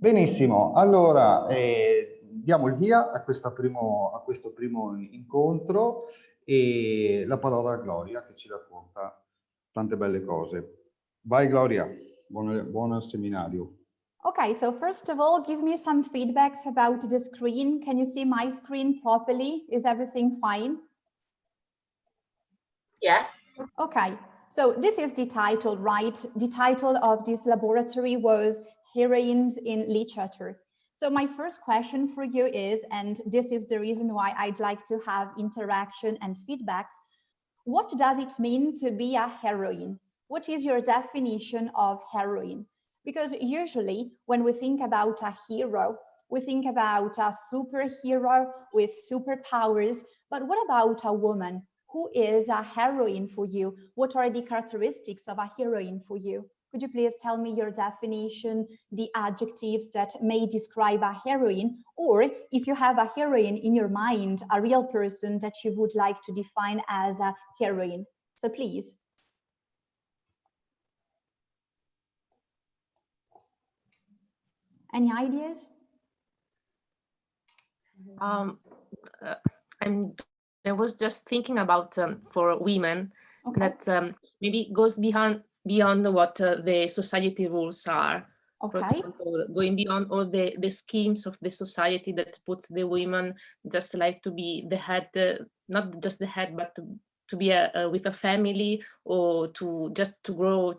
Benissimo, allora diamo il via a questo primo incontro e la parola a Gloria che ci racconta tante belle cose. Vai Gloria, buon seminario. Okay, so first of all, give me some feedbacks about the screen. Can you see my screen properly? Is everything fine? Yeah. Okay, so this is the title, right? The title of this laboratory was Heroines in Literature. So my first question for you is, and this is the reason why I'd like to have interaction and feedbacks, what does it mean to be a heroine? What is your definition of heroine? Because usually when we think about a hero, we think about a superhero with superpowers, but what about a woman? Who is a heroine for you? What are the characteristics of a heroine for you? Could you please tell me your definition, the adjectives that may describe a heroine, or if you have a heroine in your mind, a real person that you would like to define as a heroine. So please. Any ideas? I was just thinking about for women, okay, that maybe goes beyond what the society rules are. Okay. For example, going beyond all the schemes of the society that puts the women just like to be the head, not just the head, but to be with a family, or to just to grow,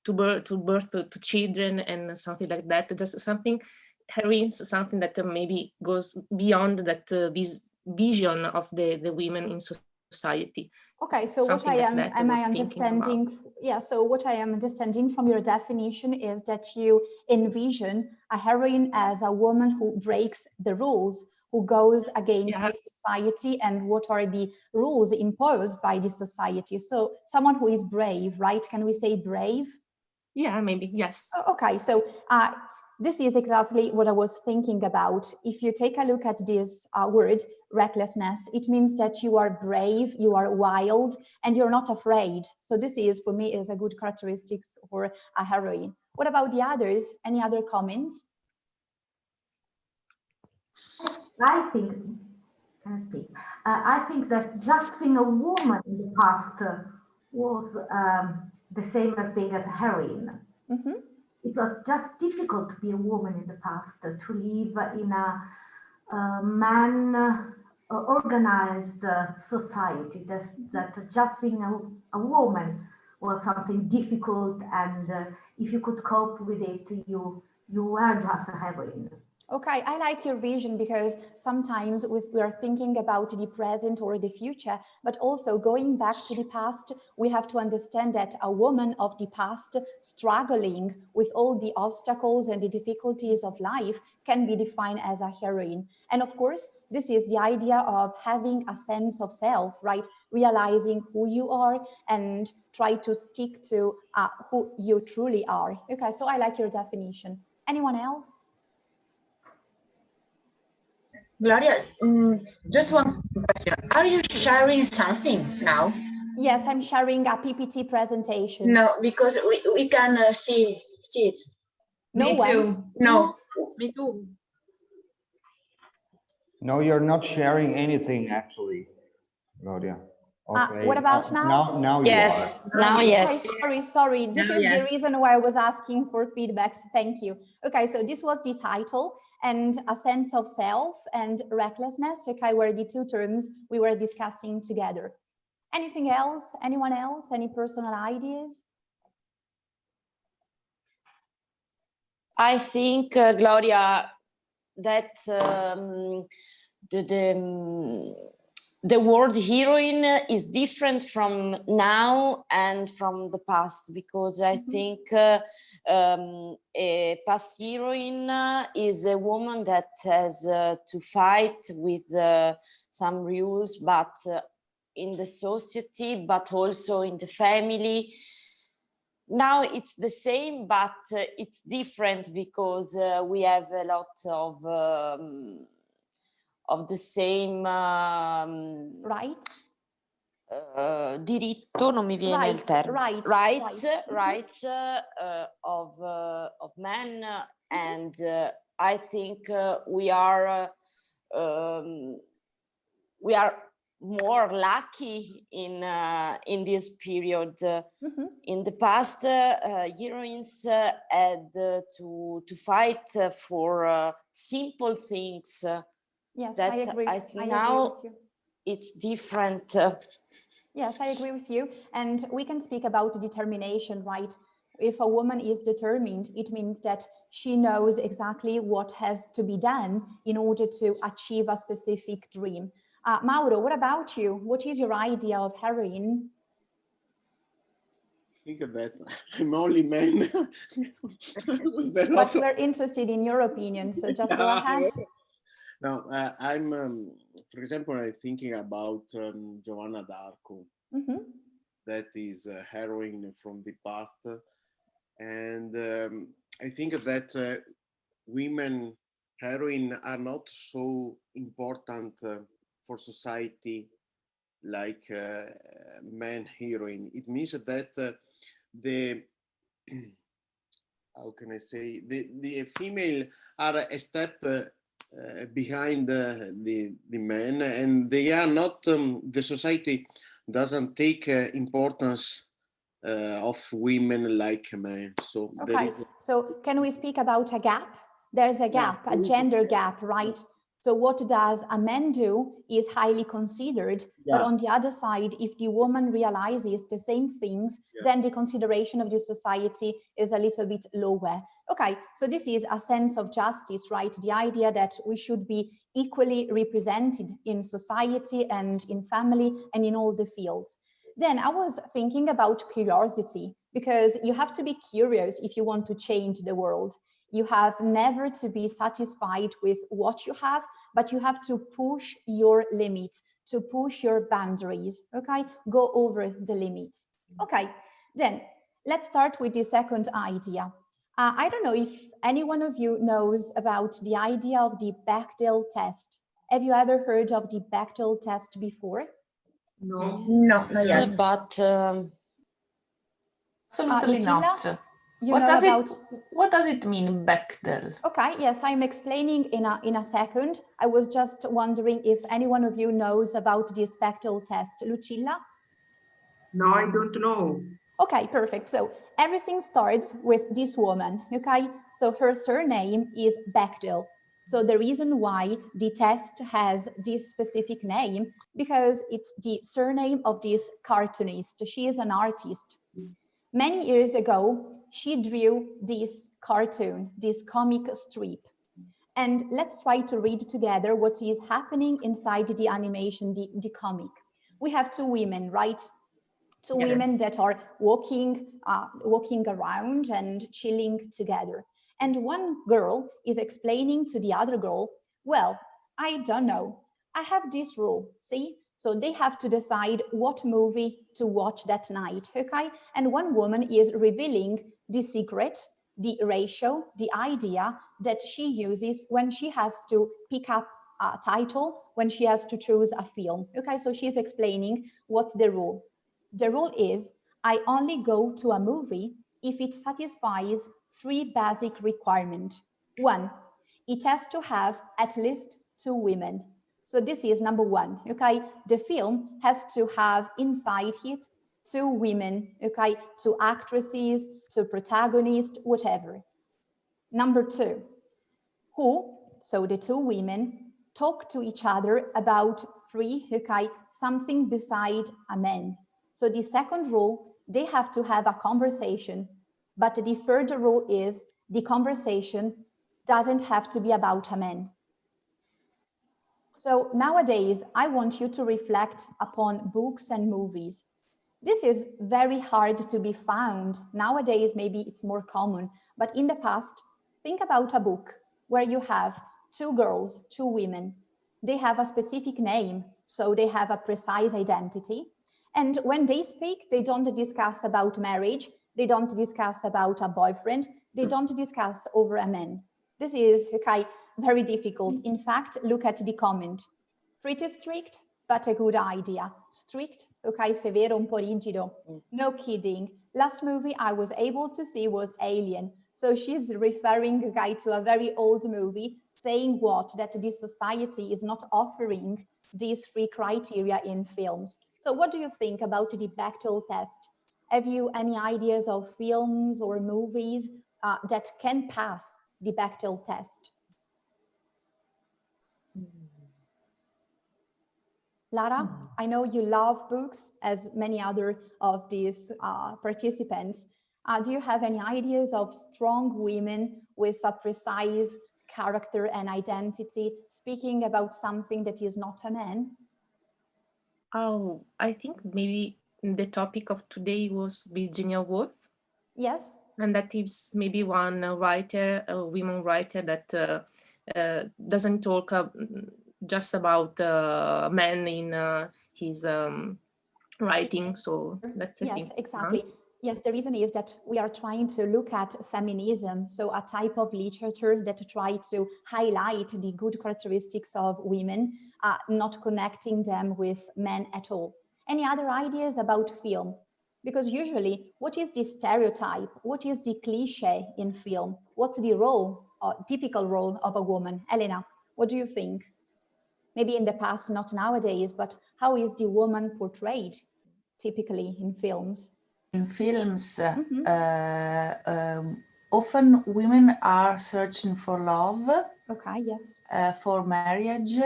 to birth to children and something like that. Just something, heroines, something that maybe goes beyond that this vision of the women in society. Okay, so what I am I understanding? Yeah, so what I am understanding from your definition is that you envision a heroine as a woman who breaks the rules, who goes against the society and what are the rules imposed by the society. So someone who is brave, right? Can we say brave? Yeah, maybe, yes. Okay, so this is exactly what I was thinking about. If you take a look at this word, recklessness, it means that you are brave, you are wild, and you're not afraid. So this is, for me, is a good characteristic for a heroine. What about the others? Any other comments? I think, can I speak? I think that just being a woman in the past was the same as being a heroine. Mm-hmm. It was just difficult to be a woman in the past, to live in a man organized society, that just being a woman was something difficult, and if you could cope with it, you were just a heroine. Okay, I like your vision, because sometimes we are thinking about the present or the future, but also going back to the past, we have to understand that a woman of the past struggling with all the obstacles and the difficulties of life can be defined as a heroine. And of course, this is the idea of having a sense of self, right? Realizing who you are and try to stick to who you truly are. Okay, so I like your definition. Anyone else? Gloria, just one question. Are you sharing something now? Yes, I'm sharing a PPT presentation. No, because we can see it. No Me too. No. Me too. No, you're not sharing anything, actually, Gloria. Okay. What about now? Now yes. you are. Now, yes. Sorry. This is yes. the reason why I was asking for feedbacks. Thank you. Okay, so this was the title, and a sense of self and recklessness, okay, were the two terms we were discussing together. Anything else? Anyone else? Any personal ideas? I think, Gloria, that the word heroine is different from now and from the past, because I think a past heroine is a woman that has to fight with some rules, but in the society, but also in the family. Now it's the same, but it's different, because we have a lot of the same rights. Diritto, non mi viene il termine. Rights of men and I think we are more lucky in this period. In the past, heroines had to fight for simple things. Yes, that I agree. I think I now agree with you. It's different. Yes, I agree with you. And we can speak about determination, right? If a woman is determined, it means that she knows exactly what has to be done in order to achieve a specific dream. Mauro, what about you? What is your idea of heroine? I think that I'm only man. But we're interested in your opinion, so just go ahead. No, I'm, for example, I'm thinking about Giovanna d'Arco. That is a heroine from the past. And I think that women heroine are not so important for society like man heroine. It means that the how can I say, the female are a step behind the men, and they are not, the society doesn't take importance of women like men. So okay, so can we speak about a gap? There's a gap, a gender gap, right? So what does a man do is highly considered, but on the other side, if the woman realizes the same things, then the consideration of the society is a little bit lower. Okay, so this is a sense of justice, right? The idea that we should be equally represented in society and in family and in all the fields. Then I was thinking about curiosity, because you have to be curious if you want to change the world. You have never to be satisfied with what you have, but you have to push your limits, to push your boundaries, okay? Go over the limits. Okay, then let's start with the second idea. I don't know if any one of you knows about the idea of the Bechdel test. Have you ever heard of the Bechdel test before? No, not yet. But absolutely not. What does it mean, Bechdel? Okay, yes, I'm explaining in a second. I was just wondering if any one of you knows about this Bechdel test. Lucilla? No, I don't know. Okay, perfect. So everything starts with this woman, okay? So her surname is Bechdel. So the reason why the test has this specific name, because it's the surname of this cartoonist. She is an artist. Many years ago, she drew this cartoon, this comic strip. And let's try to read together what is happening inside the animation, the comic. We have two women, right? Two women that are walking around and chilling together. And one girl is explaining to the other girl, well, I don't know. I have this rule, see? So they have to decide what movie to watch that night, okay? And one woman is revealing the secret, the ratio, the idea that she uses when she has to pick up a title, when she has to choose a film, okay? So she's explaining what's the rule. The rule is, I only go to a movie if it satisfies three basic requirements. One, it has to have at least two women. So this is number one, okay? The film has to have inside it two women, okay? Two actresses, two protagonists, whatever. Number two, who, so the two women, talk to each other about three, okay, something beside a man. So the second rule, they have to have a conversation, but the third rule is the conversation doesn't have to be about a man. So nowadays, I want you to reflect upon books and movies. This is very hard to be found. Nowadays, maybe it's more common, but in the past, think about a book where you have two girls, two women. They have a specific name, so they have a precise identity. And when they speak, they don't discuss about marriage, they don't discuss about a boyfriend, they don't discuss over a man. This is, okay, very difficult. In fact, look at the comment. Pretty strict, but a good idea. Strict, okay, severo, un po' rigido. No kidding. Last movie I was able to see was Alien. So she's referring, okay, to a very old movie, saying what? That this society is not offering these 3 criteria in films. So what do you think about the Bechdel test? Have you any ideas of films or movies that can pass the Bechdel test? Lara, I know you love books, as many other of these participants. Do you have any ideas of strong women with a precise character and identity, speaking about something that is not a man? Oh, I think maybe the topic of today was Virginia Woolf. Yes. And that is maybe one writer, a women writer that doesn't talk just about men in his writing. So that's the thing. Yes, exactly. Yes, the reason is that we are trying to look at feminism, so a type of literature that tries to highlight the good characteristics of women, not connecting them with men at all. Any other ideas about film? Because usually, what is the stereotype? What is the cliche in film? What's the role, or typical role of a woman? Elena, what do you think? Maybe in the past, not nowadays, but how is the woman portrayed typically in films? In films, often women are searching for love. Okay, yes. For marriage.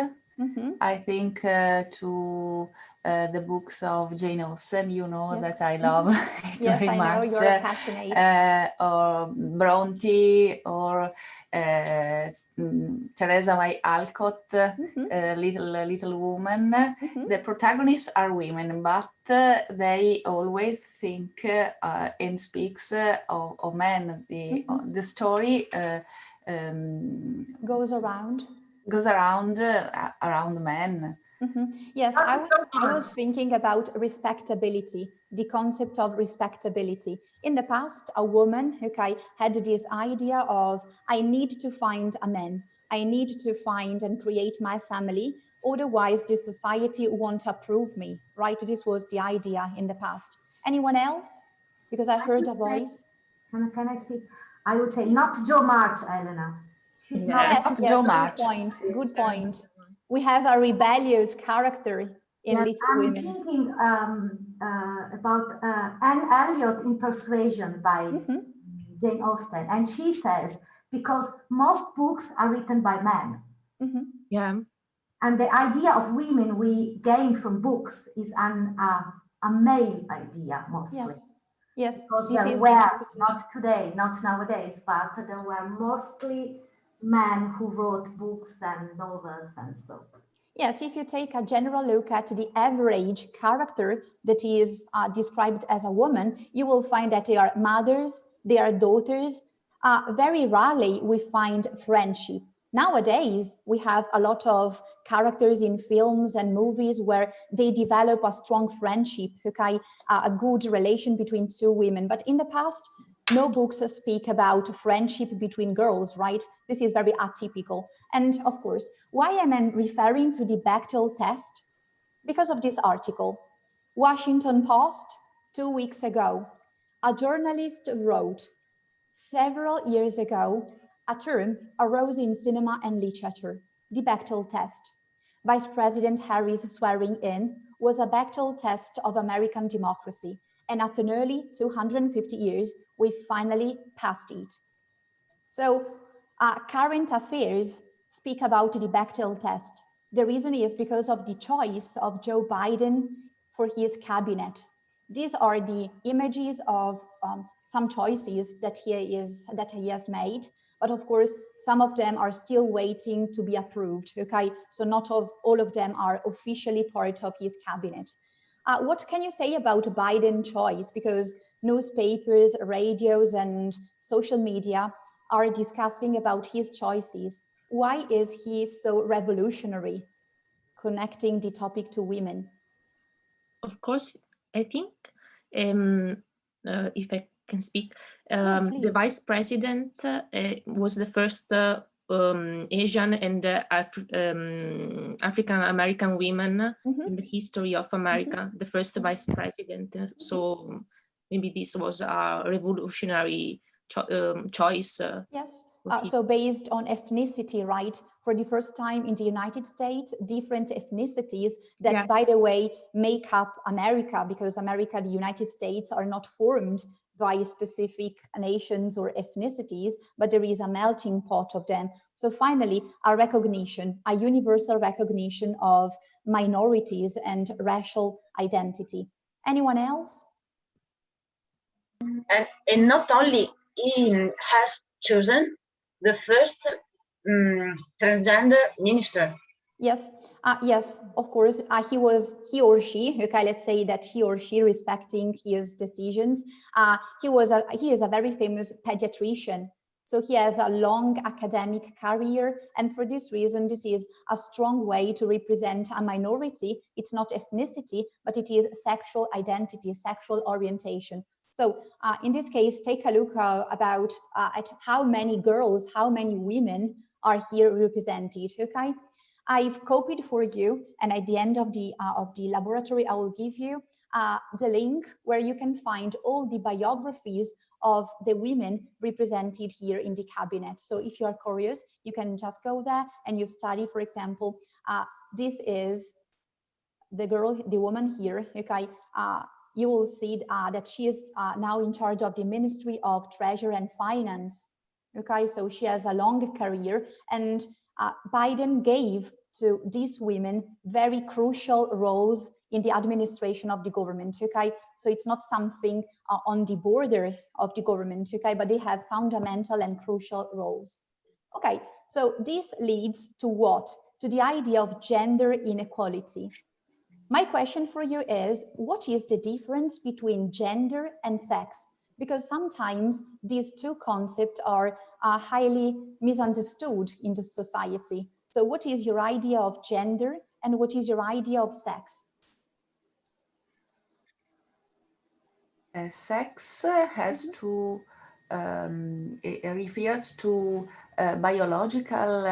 I think to the books of Jane Austen, you know, yes, that I love it yes, very I much. Know, you're passionate. Or Bronte, or Teresa May Alcott, Little Woman. The protagonists are women, but they always think and speaks of men. The story goes around men. Yes, I was thinking about respectability, the concept of respectability. In the past, a woman, okay, had this idea of, I need to find a man, I need to find and create my family, otherwise this society won't approve me, right? This was the idea in the past. Anyone else? Because I heard a voice. Can I speak? I would say not Jo March, Elena. She's not Jo March. Good point. We have a rebellious character in Little Women. I'm thinking about Anne Elliot in Persuasion by Jane Austen. And she says, because most books are written by men. Yeah. And the idea of women we gain from books is a male idea mostly. Yes. Yes. Because there were, not today, not nowadays, but there were mostly men who wrote books and novels and so. Yes, if you take a general look at the average character that is described as a woman, you will find that they are mothers, they are daughters. Very rarely we find friendship. Nowadays, we have a lot of characters in films and movies where they develop a strong friendship, okay, a good relation between 2 women. But in the past, no books speak about friendship between girls, right? This is very atypical. And of course, why am I referring to the Bechdel test? Because of this article. Washington Post, 2 weeks ago, a journalist wrote, several years ago, a term arose in cinema and literature, the Bechdel test. Vice President Harry's swearing in was a Bechdel test of American democracy. And after nearly 250 years, we finally passed it. So current affairs speak about the Bechdel test. The reason is because of the choice of Joe Biden for his cabinet. These are the images of some choices that he has made. But of course, some of them are still waiting to be approved, okay? So not all of them are officially part of his cabinet. What can you say about Biden's choice? Because newspapers, radios, and social media are discussing about his choices. Why is he so revolutionary, connecting the topic to women? Of course, I think, if I can speak, the vice president was the first Asian and African-American women in the history of America, the first vice president. So maybe this was a revolutionary choice. Yes. So based on ethnicity, right? For the first time in the United States, different ethnicities that, by the way, make up America, because America, the United States are not formed by specific nations or ethnicities, but there is a melting pot of them. So finally, a recognition, a universal recognition of minorities and racial identity. Anyone else? And not only he has chosen the first transgender minister. Yes, yes, of course, he or she, okay, let's say that he or she, respecting his decisions, he is a very famous pediatrician. So he has a long academic career, and for this reason, this is a strong way to represent a minority. It's not ethnicity, but it is sexual identity, sexual orientation. So in this case, take a look at how many girls, how many women are here represented, okay? I've copied for you, and at the end of the laboratory, I will give you the link where you can find all the biographies of the women represented here in the cabinet. So if you are curious, you can just go there and you study, for example, this is the woman here, okay? You will see that she is now in charge of the Ministry of Treasury and Finance, okay? So she has a long career, and Biden gave to these women very crucial roles in the administration of the government, okay? So it's not something on the border of the government, okay? But they have fundamental and crucial roles. Okay, so this leads to what? To the idea of gender inequality. My question for you is, what is the difference between gender and sex? Because sometimes these two concepts are highly misunderstood in the society. So what is your idea of gender and what is your idea of sex? Sex has to, it refers to biological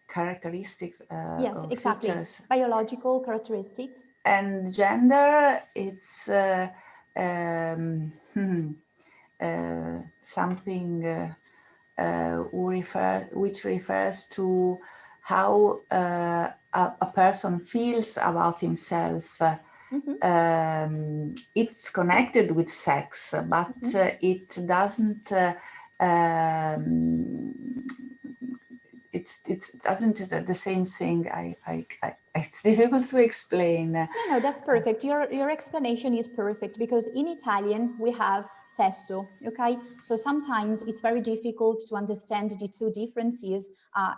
characteristics. Yes, exactly. Features. Biological characteristics. And gender, it's something which refers to how a person feels about himself. It's connected with sex, but it doesn't. It doesn't the same thing. It's difficult to explain. No, that's perfect. Your explanation is perfect, because in Italian we have sesso, okay? So sometimes it's very difficult to understand the two differences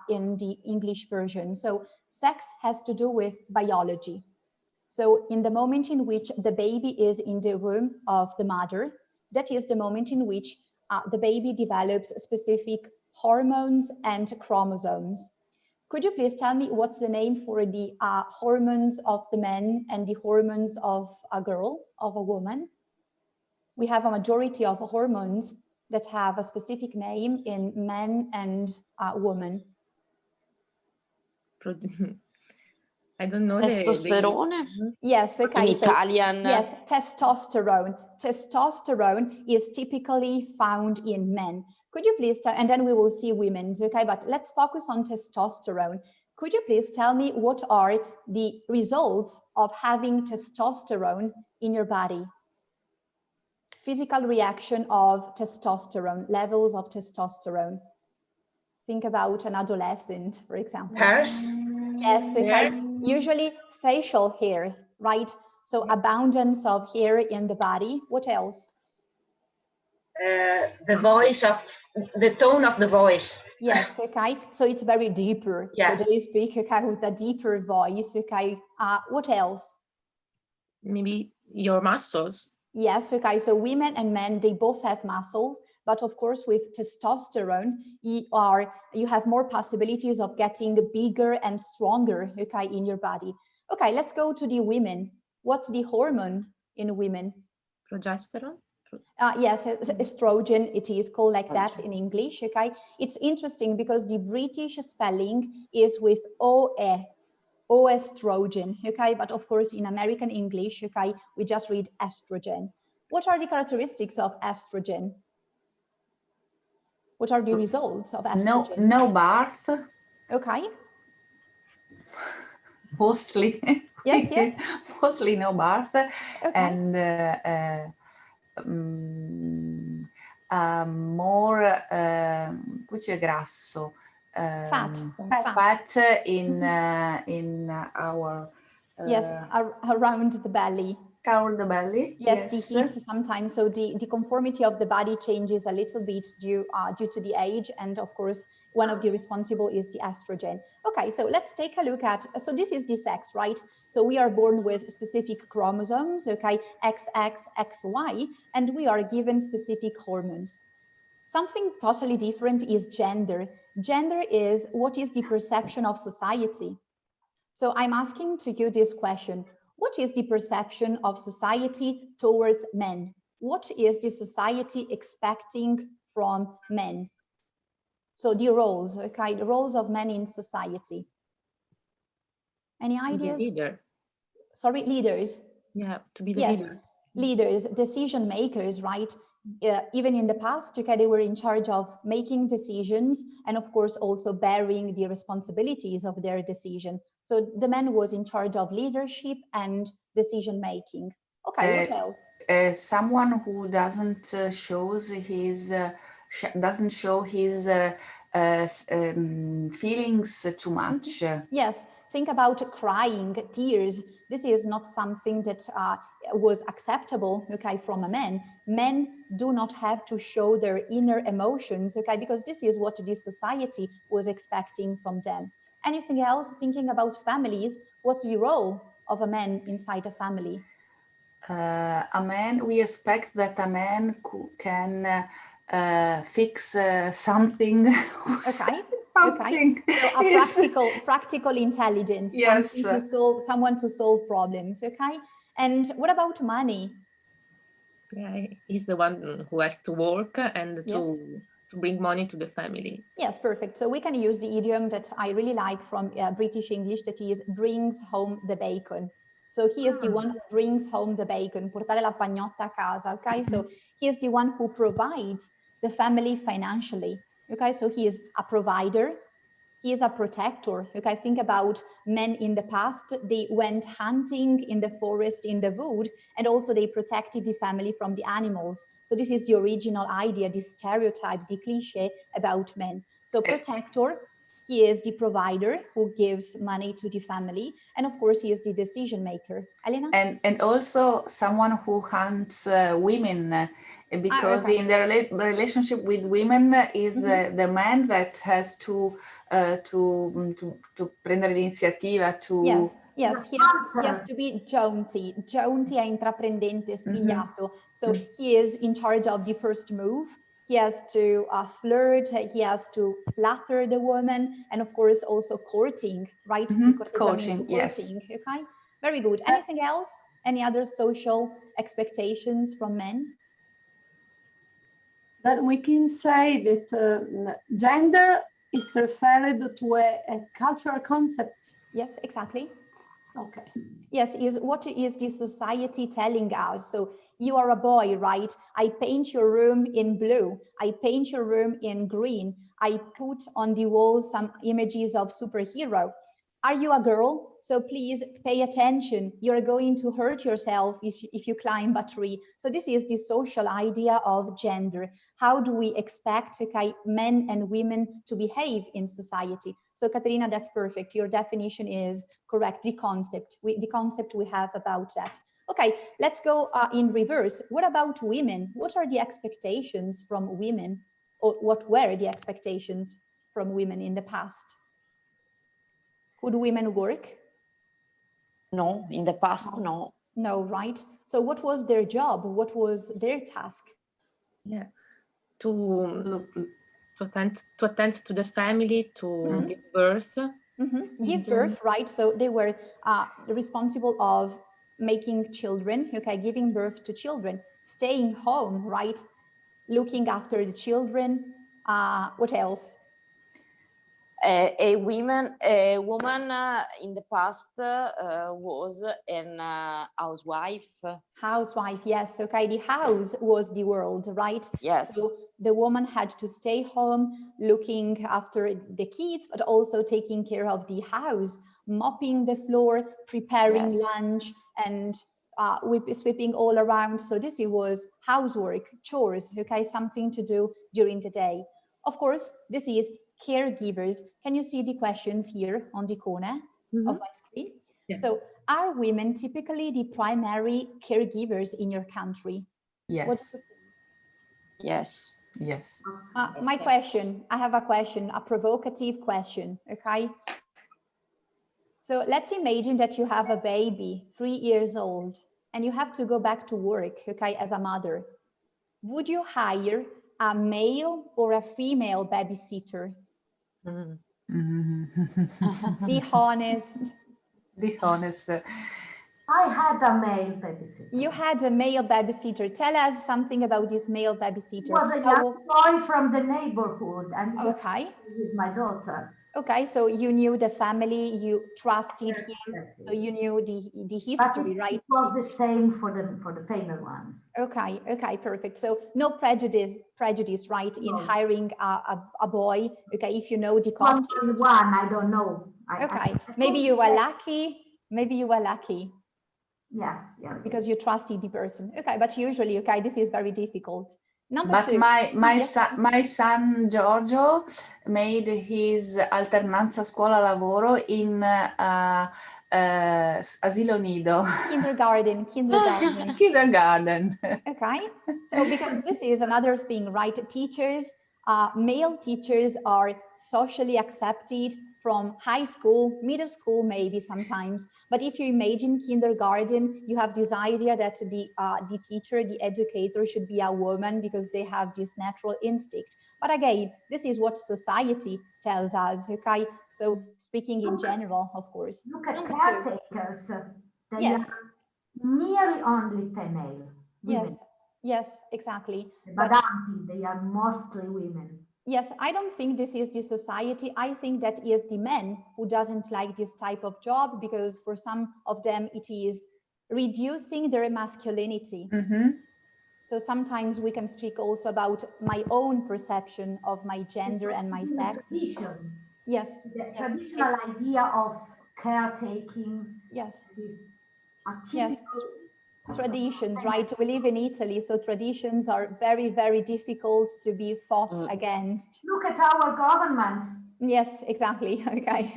in the English version. So sex has to do with biology. So in the moment in which the baby is in the womb of the mother, that is the moment in which the baby develops specific hormones and chromosomes. Could you please tell me what's the name for the hormones of the men and the hormones of a girl, of a woman? We have a majority of hormones that have a specific name in men and women. I don't know. Testosterone? Yes, okay. In Italian. Yes, testosterone. Testosterone is typically found in men. Could you please tell, and then we will see women's, okay? But let's focus on testosterone. Could you please tell me what are the results of having testosterone in your body? Physical reaction of testosterone, levels of testosterone. Think about an adolescent, for example. Hairs? Yes, okay. Usually facial hair, right? So abundance of hair in the body. What else? The voice of, the tone of the voice. Yes, okay. So it's very deeper. Yeah. So they speak, okay, with a deeper voice, okay. What else? Maybe your muscles. Yes, okay. So women and men, they both have muscles, but of course with testosterone, you have more possibilities of getting bigger and stronger, okay, in your body. Okay, let's go to the women. What's the hormone in women? Progesterone? Yes, estrogen, it is called like that in English, okay? It's interesting because the British spelling is with OE, estrogen, okay? But of course, in American English, okay, we just read estrogen. What are the characteristics of estrogen? What are the results of estrogen? No birth. Okay. Mostly. Yes, yes. Mostly no birth. Okay. And more cuce grasso. Fat. Fat in our yes, around the belly. Around the belly. Yes, the hips sometimes. So the conformity of the body changes a little bit due to the age, and of course, one of the responsible is the estrogen. Okay, so let's take a look at. So this is the sex, right? So we are born with specific chromosomes, okay, XX, XY, and we are given specific hormones. Something totally different is gender. Gender is what is the perception of society. So I'm asking to you this question. What is the perception of society towards men? What is the society expecting from men? So the roles, okay, the roles of men in society. Any ideas? Leader. Sorry, leaders. Yeah, to be the yes, leaders. Leaders, decision makers, right? Even in the past, okay, they were in charge of making decisions and of course also bearing the responsibilities of their decision. So the man was in charge of leadership and decision making. Okay, what else? Someone who doesn't show his feelings too much. Yes, think about crying, tears. This is not something that was acceptable, okay, from a man. Men do not have to show their inner emotions, okay, because this is what this society was expecting from them. Anything else? Thinking about families, what's the role of a man inside a family? A man, we expect that a man can fix something. Okay. Okay. So a practical intelligence. Yes. Someone to solve problems. Okay. And what about money? Yeah, he's the one who has to work and to bring money to the family. Yes, perfect. So we can use the idiom that I really like from British English, that is brings home the bacon. So he is the one who brings home the bacon, portare la pagnotta a casa, okay? So he is the one who provides the family financially, okay? So he is a provider, he is a protector, okay? Think about men in the past, they went hunting in the forest, in the wood, and also they protected the family from the animals. So this is the original idea, this stereotype, the cliche about men. So protector, he is the provider who gives money to the family. And of course, he is the decision maker. Elena? And also someone who hunts women, because in the relationship with women is the man that has to prendere l'iniziativa, to... Yes, he has to be jaunty. Jaunty è intraprendente, spigliato. So he is in charge of the first move. He has to flirt, he has to flatter the woman, and of course also courting, right? Courting, yes. Okay, very good. Anything else? Any other social expectations from men? That we can say that gender is referred to a cultural concept. Yes, exactly. Okay. Yes, what is the society telling us? So you are a boy, right? I paint your room in blue. I paint your room in green. I put on the wall some images of superhero. Are you a girl? So please pay attention. You're going to hurt yourself if you climb a tree. So this is the social idea of gender. How do we expect men and women to behave in society? So Katerina, that's perfect. Your definition is correct. The concept we have about that. Okay, let's go in reverse. What about women? What are the expectations from women, or what were the expectations from women in the past? Could women work? No, in the past, no. No, right? So what was their job? What was their task? Yeah, to attend to the family, to give birth. Give birth, right? So they were responsible of making children, okay, giving birth to children, staying home, right? Looking after the children. What else? A woman in the past was an housewife. Housewife, yes. Okay, the house was the world, right? Yes. So the woman had to stay home, looking after the kids, but also taking care of the house, mopping the floor, preparing lunch, and sweeping all around. So this was housework, chores, okay, something to do during the day. Of course, this is caregivers. Can you see the questions here on the corner of my screen? Yeah. So are women typically the primary caregivers in your country? Yes. Yes. Yes. My question, I have a question, a provocative question, okay? So let's imagine that you have a baby, 3 years old, and you have to go back to work, okay, as a mother. Would you hire a male or a female babysitter? Be honest. Be honest. I had a male babysitter. You had a male babysitter. Tell us something about this male babysitter. He was a young boy from the neighborhood, and he was with my daughter. Okay, so you knew the family, you trusted him, so you knew the history, right? It was the same for the female one. Okay, okay, perfect. So no prejudice, right, in hiring a boy. Okay, if you know the context. One, I don't know. Okay, maybe you were lucky. Maybe you were lucky. Yes, yes. Because you trusted the person. Okay, but usually, okay, this is very difficult. But my son Giorgio made his alternanza scuola-lavoro in asilo nido. Kindergarten. Kindergarten. Okay, so because this is another thing, right? Teachers, male teachers are socially accepted from high school, middle school, maybe sometimes. But if you imagine kindergarten, you have this idea that the teacher, the educator should be a woman because they have this natural instinct. But again, this is what society tells us, okay? So speaking in general, of course. Look at caretakers. They are nearly only female. Women. Yes, exactly. But they are mostly women. Yes, I don't think this is the society. I think that is the men who doesn't like this type of job because for some of them it is reducing their masculinity. So sometimes we can speak also about my own perception of my gender and my sex. Tradition. Yes. The traditional idea of caretaking. Yes. Yes. Traditions, right? We live in Italy, so traditions are very, very difficult to be fought against. Look at our government. Yes, exactly. Okay.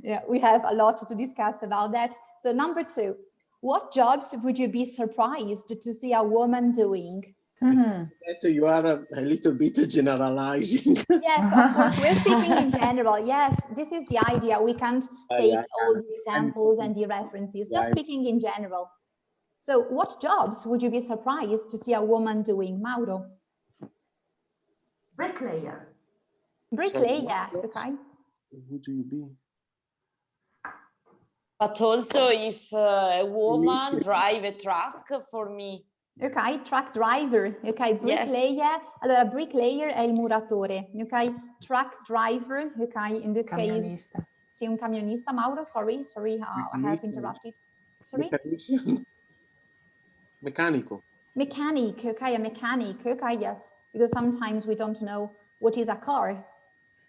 Yeah, we have a lot to discuss about that. So number 2, what jobs would you be surprised to see a woman doing? You are a little bit generalizing. Yes, of course, we're speaking in general. Yes, this is the idea. We can't take all the examples and the references, just speaking in general. So what jobs would you be surprised to see a woman doing, Mauro? Bricklayer. Bricklayer, okay. Who do you be? But also if a woman drive a truck for me. Ok, truck driver, ok, bricklayer. Yes. Allora, bricklayer è il muratore, ok? Truck driver, ok, in this case. Sì, un camionista. Mauro, sorry, I have interrupted. Sorry? Meccanico. Mechanic, okay, a mechanic, okay, yes. Because sometimes we don't know what is a car.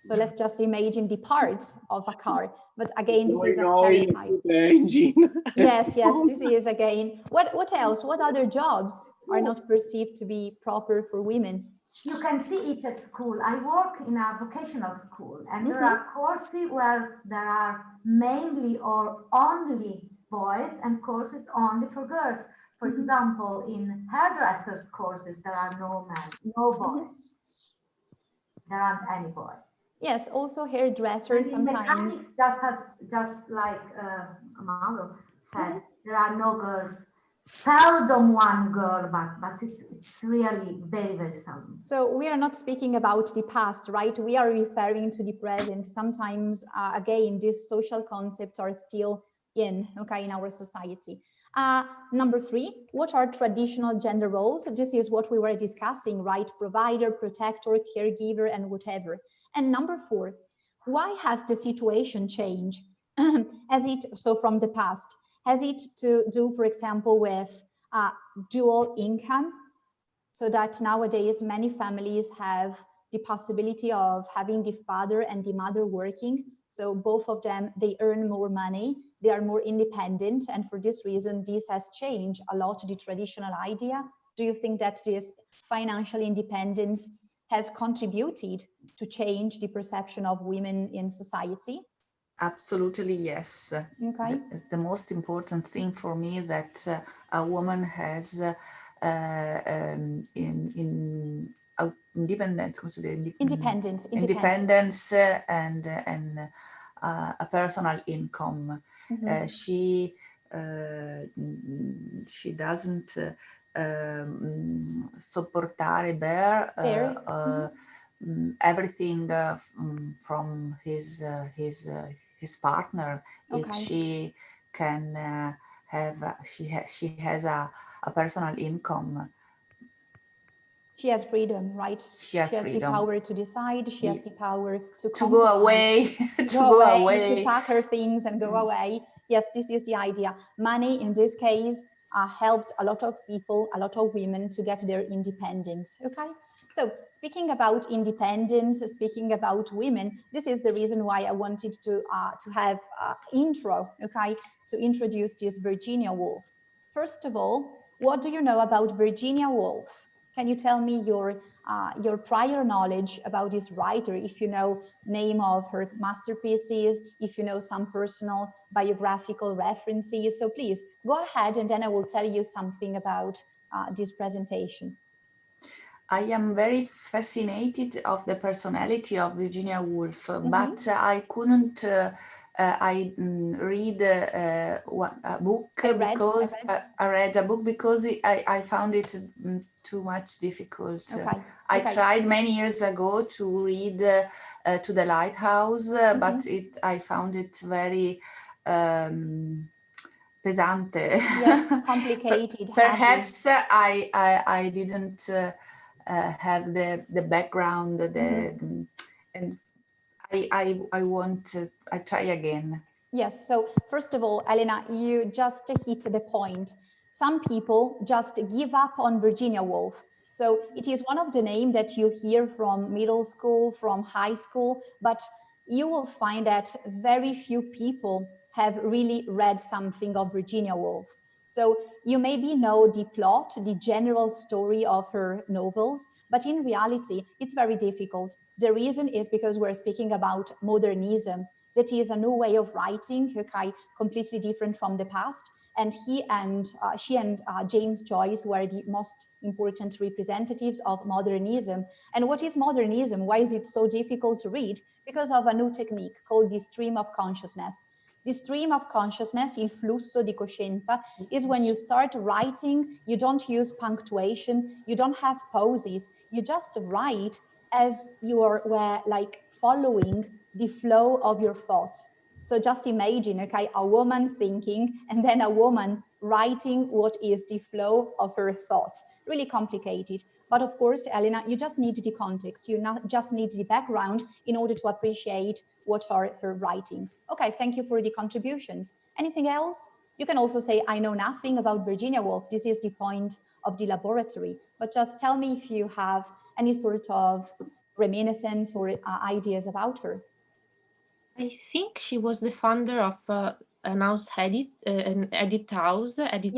So let's just imagine the parts of a car. But again, this is a stereotype. The engine. Yes, this is again. What else? What other jobs are not perceived to be proper for women? You can see it at school. I work in a vocational school, and there are courses where there are mainly or only boys and courses only for girls. For example, in hairdressers courses, there are no men, no boys. There aren't any boys. Yes, also hairdressers sometimes. Just like Mauro said, there are no girls. Seldom one girl, but it's really very, very seldom. So we are not speaking about the past, right? We are referring to the present. Sometimes, again, these social concepts are still in our society. Number 3, what are traditional gender roles? This is what we were discussing, right? Provider, protector, caregiver, and whatever. And number 4, why has the situation changed? Has it, so from the past, has it to do, for example, with dual income? So that nowadays many families have the possibility of having the father and the mother working. So both of them, they earn more money, they are more independent. And for this reason, this has changed a lot the traditional idea. Do you think that this financial independence has contributed to change the perception of women in society? Absolutely, yes. Okay. The most important thing for me that a woman has independence and a personal income. Mm-hmm. She doesn't sopportare, bear everything from his partner. Okay. If she can have, she has a personal income. She has freedom, right? She has freedom. The power to decide. She has the power to go away, go away, to pack her things and go away. Yes, this is the idea. Money, in this case, helped a lot of people, a lot of women to get their independence. Okay. So speaking about independence, speaking about women, this is the reason why I wanted to have intro, okay, to introduce this Virginia Woolf. First of all, what do you know about Virginia Woolf? Can you tell me your prior knowledge about this writer, if you know name of her masterpieces, if you know some personal biographical references? So please go ahead and then I will tell you something about this presentation. I am very fascinated of the personality of Virginia Woolf, but I couldn't read a book because I read a book because I found it too much difficult. Okay. I tried many years ago to read To the Lighthouse, but I found it very pesante. Yes, complicated. Perhaps I didn't have the background, and I try again. Yes, so first of all, Elena, you just hit the point. Some people just give up on Virginia Woolf. So it is one of the names that you hear from middle school, from high school, but you will find that very few people have really read something of Virginia Woolf. So you maybe know the plot, the general story of her novels, but in reality, it's very difficult. The reason is because we're speaking about modernism. That is a new way of writing, okay, completely different from the past. And she and James Joyce were the most important representatives of modernism. And what is modernism? Why is it so difficult to read? Because of a new technique called the stream of consciousness. The stream of consciousness, il flusso di coscienza, is when you start writing, you don't use punctuation, you don't have pauses, you just write as you were like following the flow of your thoughts. So just imagine, okay, a woman thinking and then a woman writing what is the flow of her thoughts. Really complicated. But of course, Elena, you just need the context. You just need the background in order to appreciate what are her writings. Okay, thank you for the contributions. Anything else? You can also say, I know nothing about Virginia Woolf. This is the point of the laboratory. But just tell me if you have any sort of reminiscence or ideas about her. I think she was the founder of an editing house in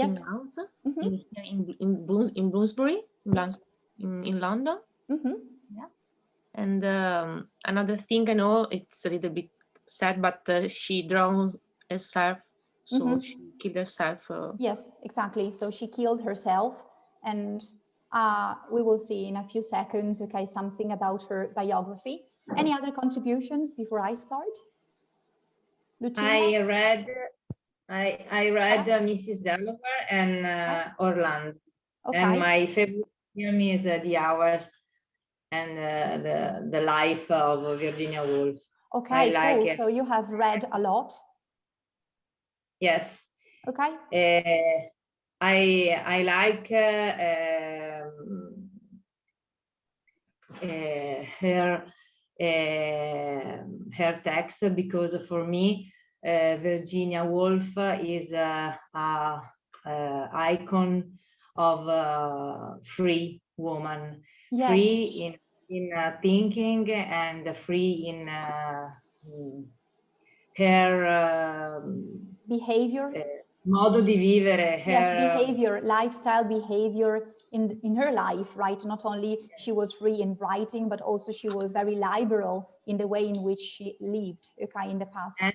Bloomsbury, in London. Yeah. And another thing I know, it's a little bit sad, but she drowned herself, so she killed herself. Yes, exactly. So she killed herself, and we will see in a few seconds, okay, something about her biography. Any other contributions before I start? Lucia? I read Mrs. Delaware and Orlando. Okay. And my favorite film is The Hours and the life of Virginia Woolf. Okay, cool. So you have read a lot? Yes. Okay. I like her text, because for me, Virginia Woolf is a icon of free woman, Yes. free in thinking and free in her behavior. Modo di vivere. Her, yes, behavior, lifestyle, behavior in her life, right? Not only she was free in writing, but also she was very liberal in the way in which she lived, okay, in the past. And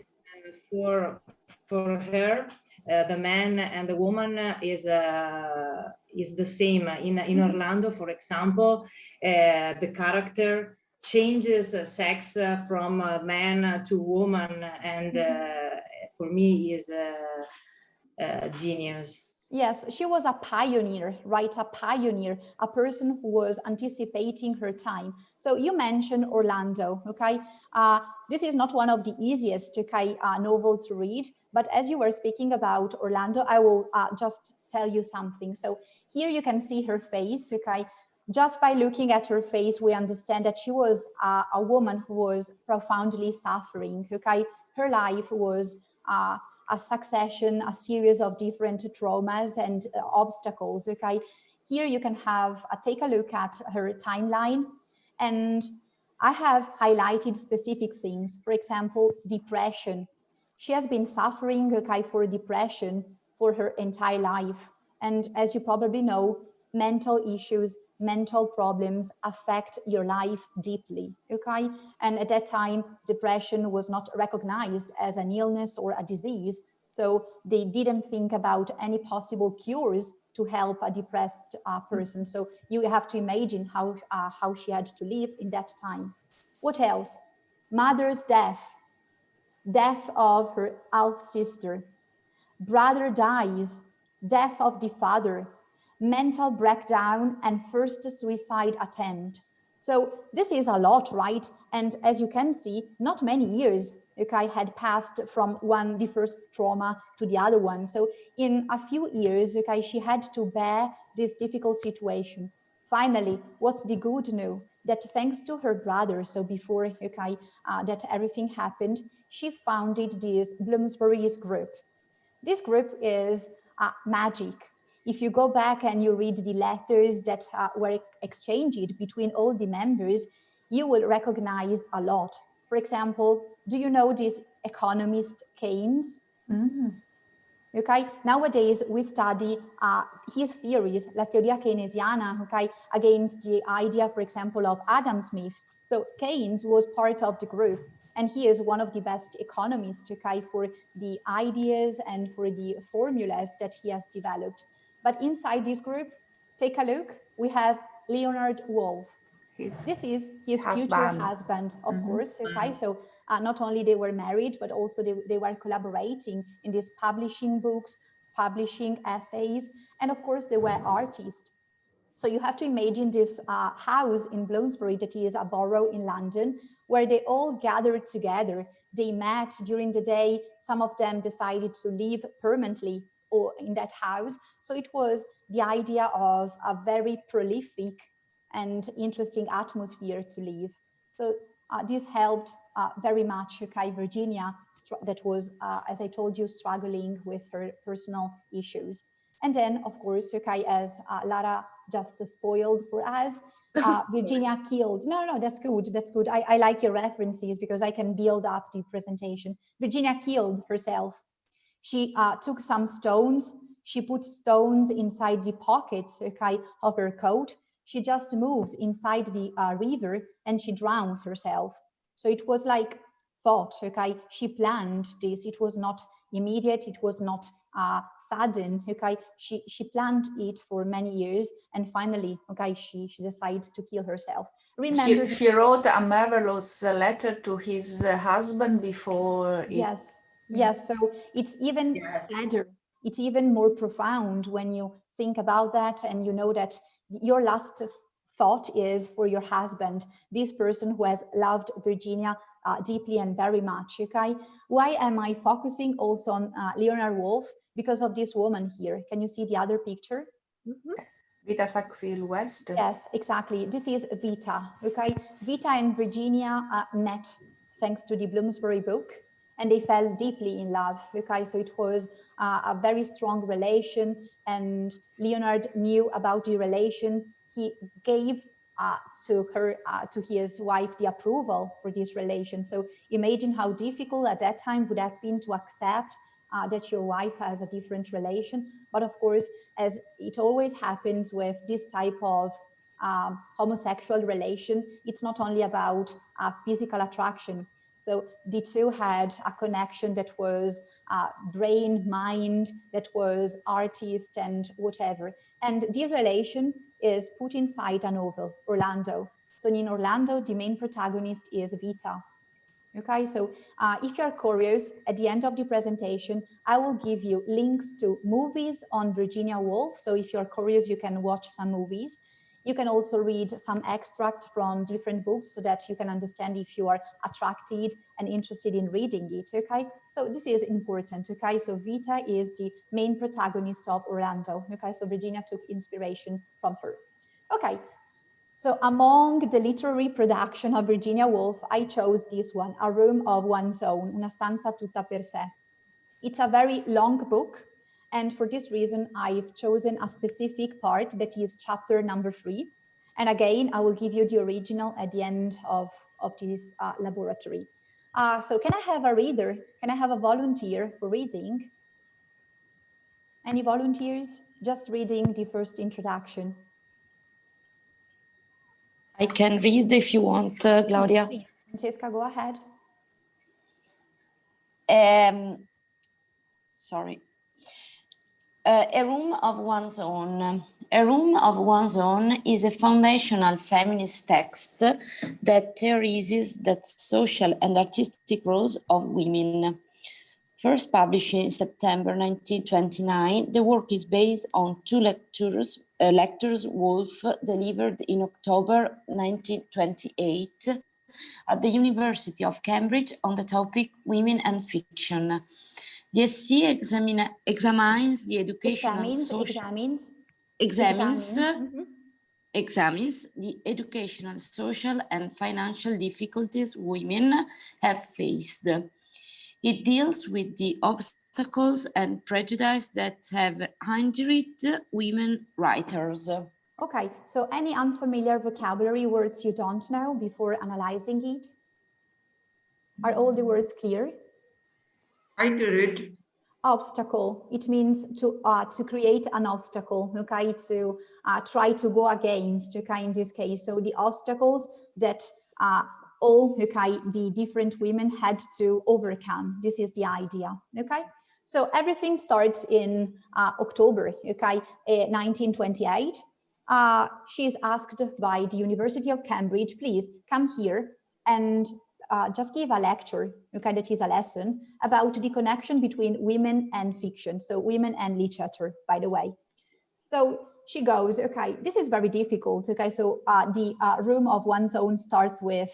for her, the man and the woman is the same. In Orlando, for example, the character changes sex from man to woman, and for me is genius. Yes, she was a pioneer, right? A pioneer, a person who was anticipating her time. So you mentioned Orlando, okay? This is not one of the easiest, okay, novel to read, but as you were speaking about Orlando, I will just tell you something. So here you can see her face, okay? Just by looking at her face, we understand that she was a woman who was profoundly suffering, okay? Her life was a succession, a series of different traumas and obstacles, okay? Here you can have take a look at her timeline, and I have highlighted specific things. For example, depression. She has been suffering, okay, for depression for her entire life. And as you probably know, mental issues, mental problems affect your life deeply, okay? And at that time, depression was not recognized as an illness or a disease, so they didn't think about any possible cures to help a depressed person. So you have to imagine how she had to live in that time. What else? Mother's death, death of her half-sister, brother dies, death of the father, mental breakdown, and first suicide attempt. So this is a lot, right? And as you can see, not many years, okay, had passed from the first trauma to the other one. So in a few years, okay, she had to bear this difficult situation. Finally, what's the good news? That thanks to her brother, so before, okay, that everything happened, she founded this Bloomsbury's group. This group is magic. If you go back and you read the letters that were exchanged between all the members, you will recognize a lot. For example, do you know this economist Keynes? Okay, nowadays we study his theories, la teoria keynesiana, okay, against the idea, for example, of Adam Smith. So Keynes was part of the group, and he is one of the best economists, okay, for the ideas and for the formulas that he has developed. But inside this group, take a look, we have Leonard Woolf. This is his future husband, of course, okay, so not only they were married, but also they were collaborating in these publishing books, publishing essays, and of course they were artists. So you have to imagine this house in Bloomsbury that is a borough in London, where they all gathered together. They met during the day. Some of them decided to live permanently or in that house. So it was the idea of a very prolific and interesting atmosphere to live. So this helped very much, okay, Virginia, that was, as I told you, struggling with her personal issues. And then, of course, okay, as Lara just spoiled for us, Virginia killed. No, that's good. That's good. I like your references because I can build up the presentation. Virginia killed herself. She took some stones. She put stones inside the pockets, okay, of her coat. She just moved inside the river and she drowned herself. So it was like thought, okay? She planned this. It was not immediate. It was not sudden, okay? She planned it for many years, and finally, okay, she decided to kill herself. Remember, she wrote a marvelous letter to his husband before. Yes, yes. So it's even sadder. It's even more profound when you think about that, and you know that your last thought is for your husband, this person who has loved Virginia deeply and very much, okay? Why am I focusing also on Leonard Woolf? Because of this woman here. Can you see the other picture? Vita Sackville West. Yes, exactly. This is Vita, okay? Vita and Virginia met thanks to the Bloomsbury book, and they fell deeply in love. Okay, so it was a very strong relation, and Leonard knew about the relation. He gave to his wife the approval for this relation. So imagine how difficult at that time would have been to accept that your wife has a different relation. But of course, as it always happens with this type of homosexual relation, it's not only about physical attraction. So the two had a connection that was brain, mind, that was artist and whatever. And the relation is put inside a novel, Orlando. So in Orlando, the main protagonist is Vita. Okay, so if you're curious, at the end of the presentation, I will give you links to movies on Virginia Woolf. So if you're curious, you can watch some movies. You can also read some extract from different books so that you can understand if you are attracted and interested in reading it, okay? So this is important, okay? So Vita is the main protagonist of Orlando, okay? So Virginia took inspiration from her. Okay, so among the literary production of Virginia Woolf, I chose this one, A Room of One's Own, Una stanza tutta per sé. It's a very long book, and for this reason, I've chosen a specific part that is chapter number 3. And again, I will give you the original at the end of this laboratory. So can I have a reader? Can I have a volunteer for reading? Any volunteers? Just reading the first introduction. I can read if you want, Claudia. Please, Francesca, go ahead. Sorry. A Room of One's Own. A Room of One's Own is a foundational feminist text that theorizes the social and artistic roles of women. First published in September 1929, the work is based on 2 lectures Woolf delivered in October 1928 at the University of Cambridge on the topic Women and Fiction. The essay examines the educational examines the educational, social, and financial difficulties women have faced. It deals with the obstacles and prejudice that have hindered women writers. Okay, so any unfamiliar vocabulary words you don't know before analyzing it? Are all the words clear? I did it. Obstacle, it means to create an obstacle, okay, to try to go against, okay, in this case. So the obstacles that all, okay, the different women had to overcome. This is the idea, okay? So everything starts in October, okay, 1928. She's asked by the University of Cambridge, please come here and just give a lecture, okay, that is a lesson about the connection between women and fiction. So women and literature, by the way. So she goes, okay, this is very difficult, okay? So the Room of One's Own starts with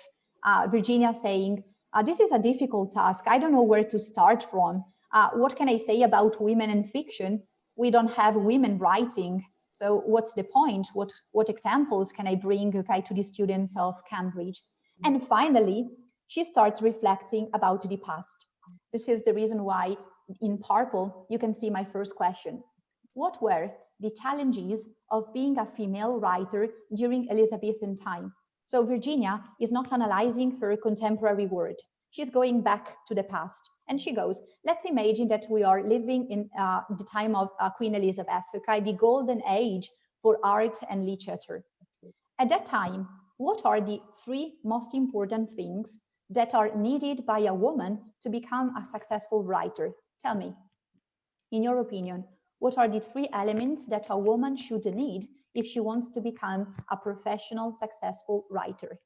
Virginia saying, this is a difficult task. I don't know where to start from. What can I say about women and fiction? We don't have women writing. So what's the point? What examples can I bring, okay, to the students of Cambridge? And finally, she starts reflecting about the past. This is the reason why in purple, you can see my first question. What were the challenges of being a female writer during Elizabethan time? So Virginia is not analyzing her contemporary world. She's going back to the past. And she goes, let's imagine that we are living in the time of Queen Elizabeth, okay, the golden age for art and literature. At that time, what are the 3 most important things that are needed by a woman to become a successful writer? Tell me, in your opinion, what are the 3 elements that a woman should need if she wants to become a professional, successful writer?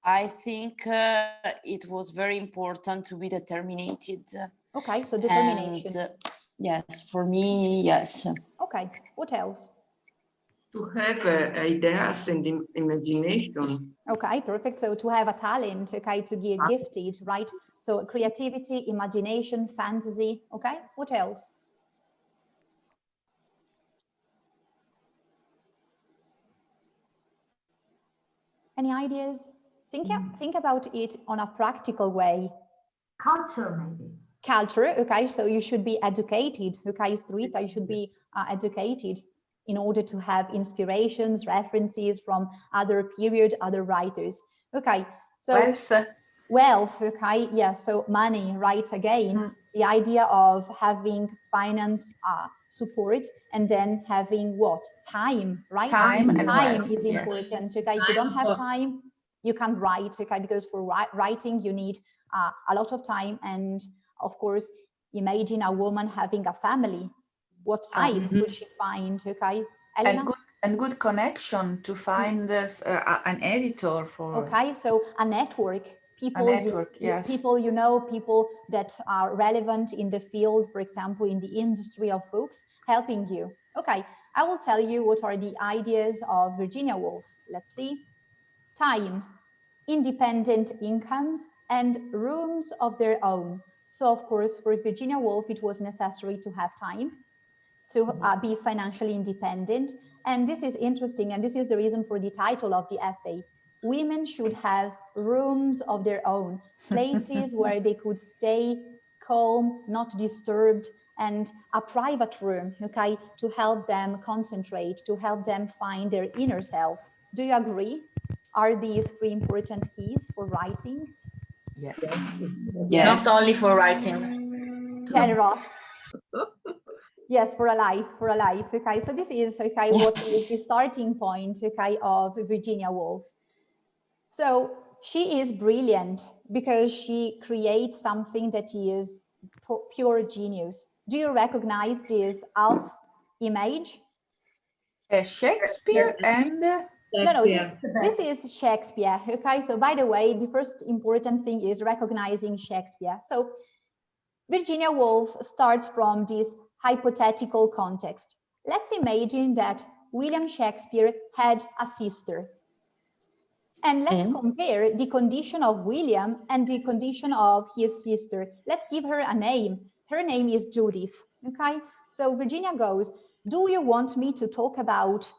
I think it was very important to be determined. Okay, so determination. And, yes, for me, yes. Okay, what else? To have ideas and imagination. Okay, perfect. So to have a talent, okay, to be gifted, right? So creativity, imagination, fantasy, okay? What else? Any ideas? Think about it on a practical way. Culture, maybe. Culture, okay, so you should be educated, okay, Street, you should be educated in order to have inspirations, references from other period, other writers. Okay, so wealth, okay, yeah, so money, right, again, the idea of having finance support and then having what? Time, right? Time and time wealth, is important, okay, if you don't have time, you can't write, okay, because for writing you need a lot of time, and of course, imagine a woman having a family. What time would she find, okay? Elena? And good connection to find this, an editor for... Okay, so a network. People, yes. People you know, people that are relevant in the field, for example, in the industry of books, helping you. Okay, I will tell you what are the ideas of Virginia Woolf. Let's see. Time, independent incomes, and rooms of their own. So of course, for Virginia Woolf, it was necessary to have time to be financially independent. And this is interesting, and this is the reason for the title of the essay. Women should have rooms of their own, places where they could stay calm, not disturbed, and a private room, okay, to help them concentrate, to help them find their inner self. Do you agree? Are these 3 important keys for writing? Yes. Yes. Not only for writing. General. Yes, for a life, okay? So this is, okay, what is the starting point, okay, of Virginia Woolf. So she is brilliant because she creates something that is pure genius. Do you recognize this Alf image? Shakespeare and... No, this is Shakespeare, okay? So by the way, the first important thing is recognizing Shakespeare. So Virginia Woolf starts from this hypothetical context. Let's imagine that William Shakespeare had a sister. And let's compare the condition of William and the condition of his sister. Let's give her a name. Her name is Judith, okay? So Virginia goes, do you want me to talk about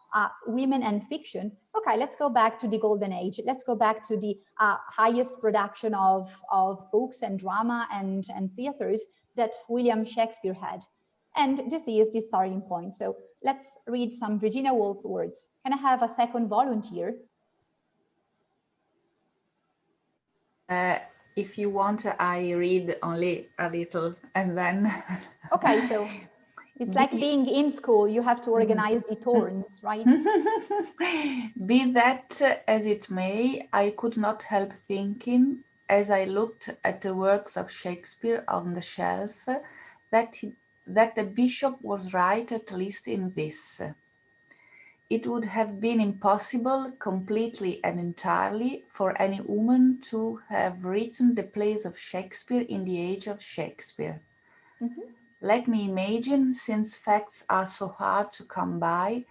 women and fiction? Okay, let's go back to the golden age. Let's go back to the highest production of books and drama and theaters that William Shakespeare had. And this is the starting point. So let's read some Virginia Woolf words. Can I have a second volunteer? If you want, I read only a little and then... Okay, so it's like being in school, you have to organize the turns, right? Be that as it may, I could not help thinking, as I looked at the works of Shakespeare on the shelf, that the bishop was right, at least in this. It would have been impossible, completely and entirely, for any woman to have written the plays of Shakespeare in the age of Shakespeare. Let me imagine, since facts are so hard to come by,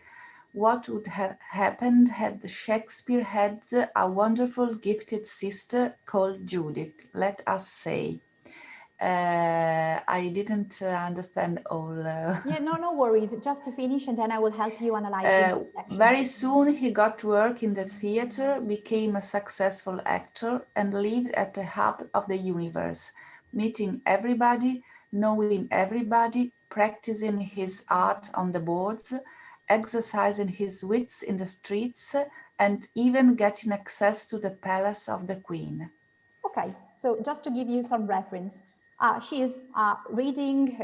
what would have happened had Shakespeare had a wonderful gifted sister called Judith, let us say. I didn't understand all. Yeah, no worries. Just to finish, and then I will help you analyze. Very soon he got work in the theater, became a successful actor, and lived at the hub of the universe, meeting everybody, knowing everybody, practicing his art on the boards, exercising his wits in the streets, and even getting access to the palace of the Queen. Okay, so just to give you some reference, she is reading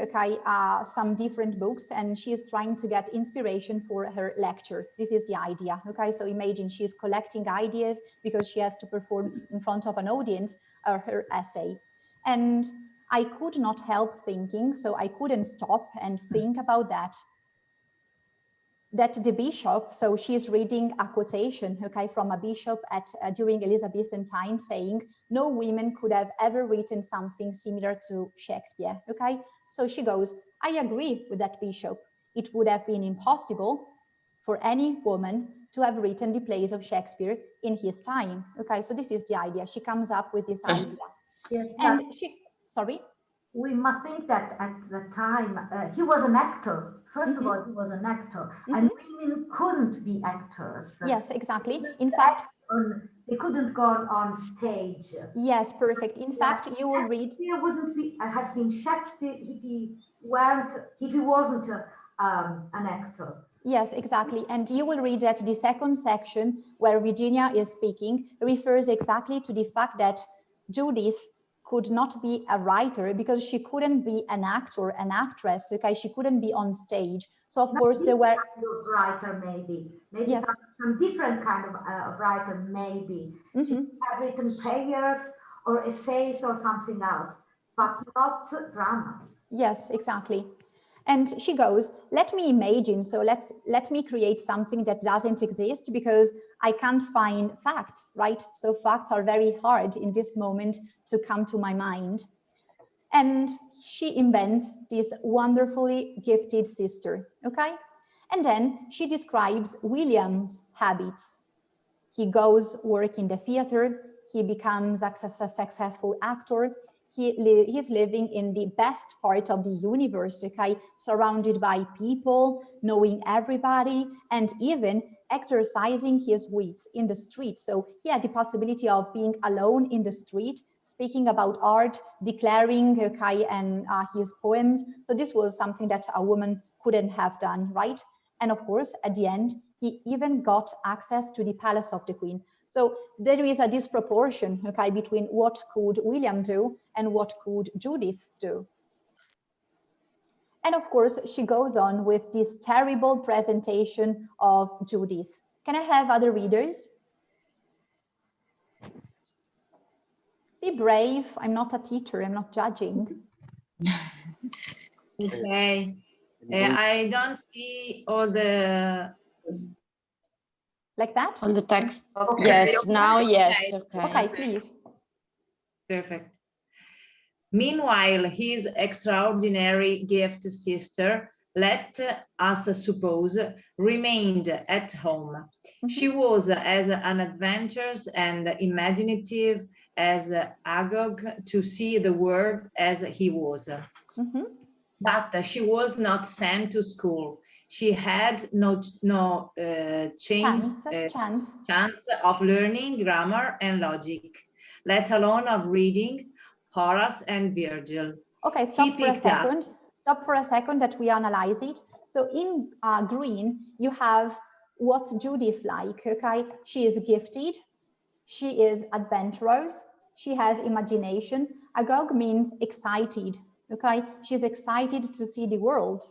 some different books, and she is trying to get inspiration for her lecture. This is the idea, okay? So imagine she is collecting ideas because she has to perform in front of an audience her essay. And I could not help thinking, so I couldn't stop and think about that the bishop, so she's reading a quotation, okay, from a bishop during Elizabethan time saying, no women could have ever written something similar to Shakespeare, okay? So she goes, I agree with that bishop. It would have been impossible for any woman to have written the plays of Shakespeare in his time, okay? So this is the idea. She comes up with this idea. Yes, and sorry? We must think that at the time, he was an actor. First of all, he was an actor, and women couldn't be actors. Yes, exactly. In fact, They couldn't go on stage. Yes, perfect. In fact, you will read. Shakespeare wouldn't be have been Shakespeare if he wasn't an actor. Yes, exactly. And you will read that the second section where Virginia is speaking refers exactly to the fact that Judith could not be a writer because she couldn't be an actor, an actress, okay? She couldn't be on stage. So of course there were... Kind of writer, maybe yes. some different kind of writer, maybe. She could have written prayers or essays or something else, but not dramas. Yes, exactly. And she goes, let me imagine, so let me create something that doesn't exist because I can't find facts, right? So facts are very hard in this moment to come to my mind. And she invents this wonderfully gifted sister, okay? And then she describes William's habits. He goes work in the theater, he becomes a successful actor, he's living in the best part of the universe, okay? Surrounded by people, knowing everybody, and even exercising his wits in the street. So he had the possibility of being alone in the street, speaking about art, declaring okay, and his poems. So this was something that a woman couldn't have done, right? And of course, at the end, he even got access to the palace of the queen. So there is a disproportion, okay, between what could William do and what could Judith do. And of course, she goes on with this terrible presentation of Judith. Can I have other readers? Be brave. I'm not a teacher. I'm not judging. Okay. I don't see all the... Like that? On the text. Okay. Yes, now yes. Okay. Okay, please. Perfect. Meanwhile, his extraordinary gift sister, let us suppose, remained at home. She was as unadventurous and imaginative as Agog to see the world as he was. But she was not sent to school. She had no chance of learning grammar and logic, let alone of reading Horace and Virgil. Okay, stop for a second. Stop for a second that we analyze it. So in green, you have what's Judith like, okay? She is gifted, she is adventurous, she has imagination. Agog means excited, okay? She's excited to see the world.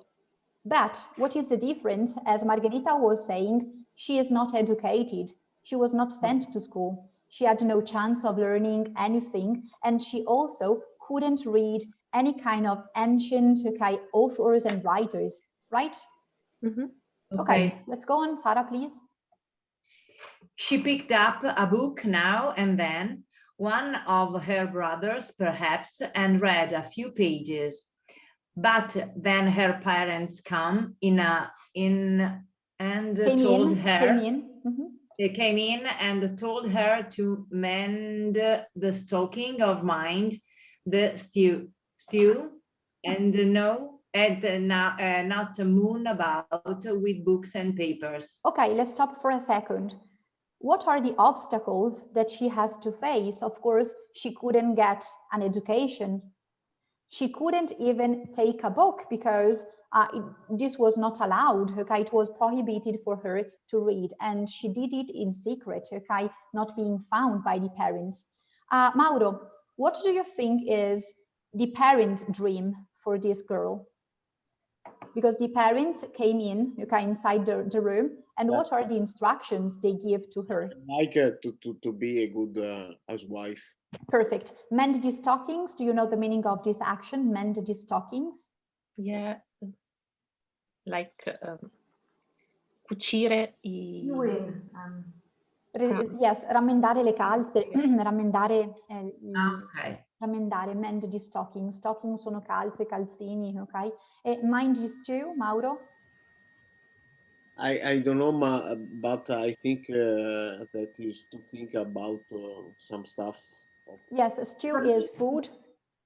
But what is the difference? As Margherita was saying, she is not educated. She was not sent to school. She had no chance of learning anything. And she also couldn't read any kind of ancient authors and writers, right? Okay, let's go on. Sarah, please. She picked up a book now and then, one of her brothers perhaps, and read a few pages. But then her parents came in and told her to mend the stocking of mind, the stew, and not moon about with books and papers. Okay, let's stop for a second. What are the obstacles that she has to face? Of course, she couldn't get an education. She couldn't even take a book because this was not allowed, okay? It was prohibited for her to read, and she did it in secret, okay? Not being found by the parents. Mauro, what do you think is the parent dream for this girl? Because the parents came in, okay, inside the room, and what are the instructions they give to her? Like to be a good housewife. Perfect. Mend the stockings. Do you know the meaning of this action? Mend the stockings. Yeah, like cucire i... Yes, rammendare le calze, rammendare, rammendare, mend the stockings. Stockings sono calze, calzini, ok? E mind the stew, Mauro? I don't know, but I think that is to think about some stuff. Yes, stew is food.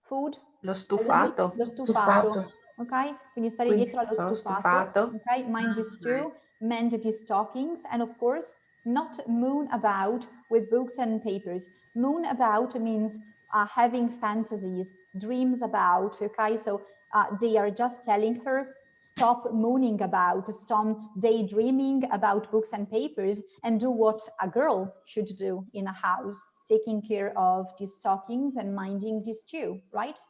Food. Lo stufato. Lo stufato. Ok? Quindi stare dietro allo stufato. Ok? Mind the stew, mend the stockings, and of course, not moon about with books and papers. Moon about means having fantasies, dreams about, okay? So they are just telling her, stop mooning about, stop daydreaming about books and papers, and do what a girl should do in a house, taking care of the stockings and minding the stew, right?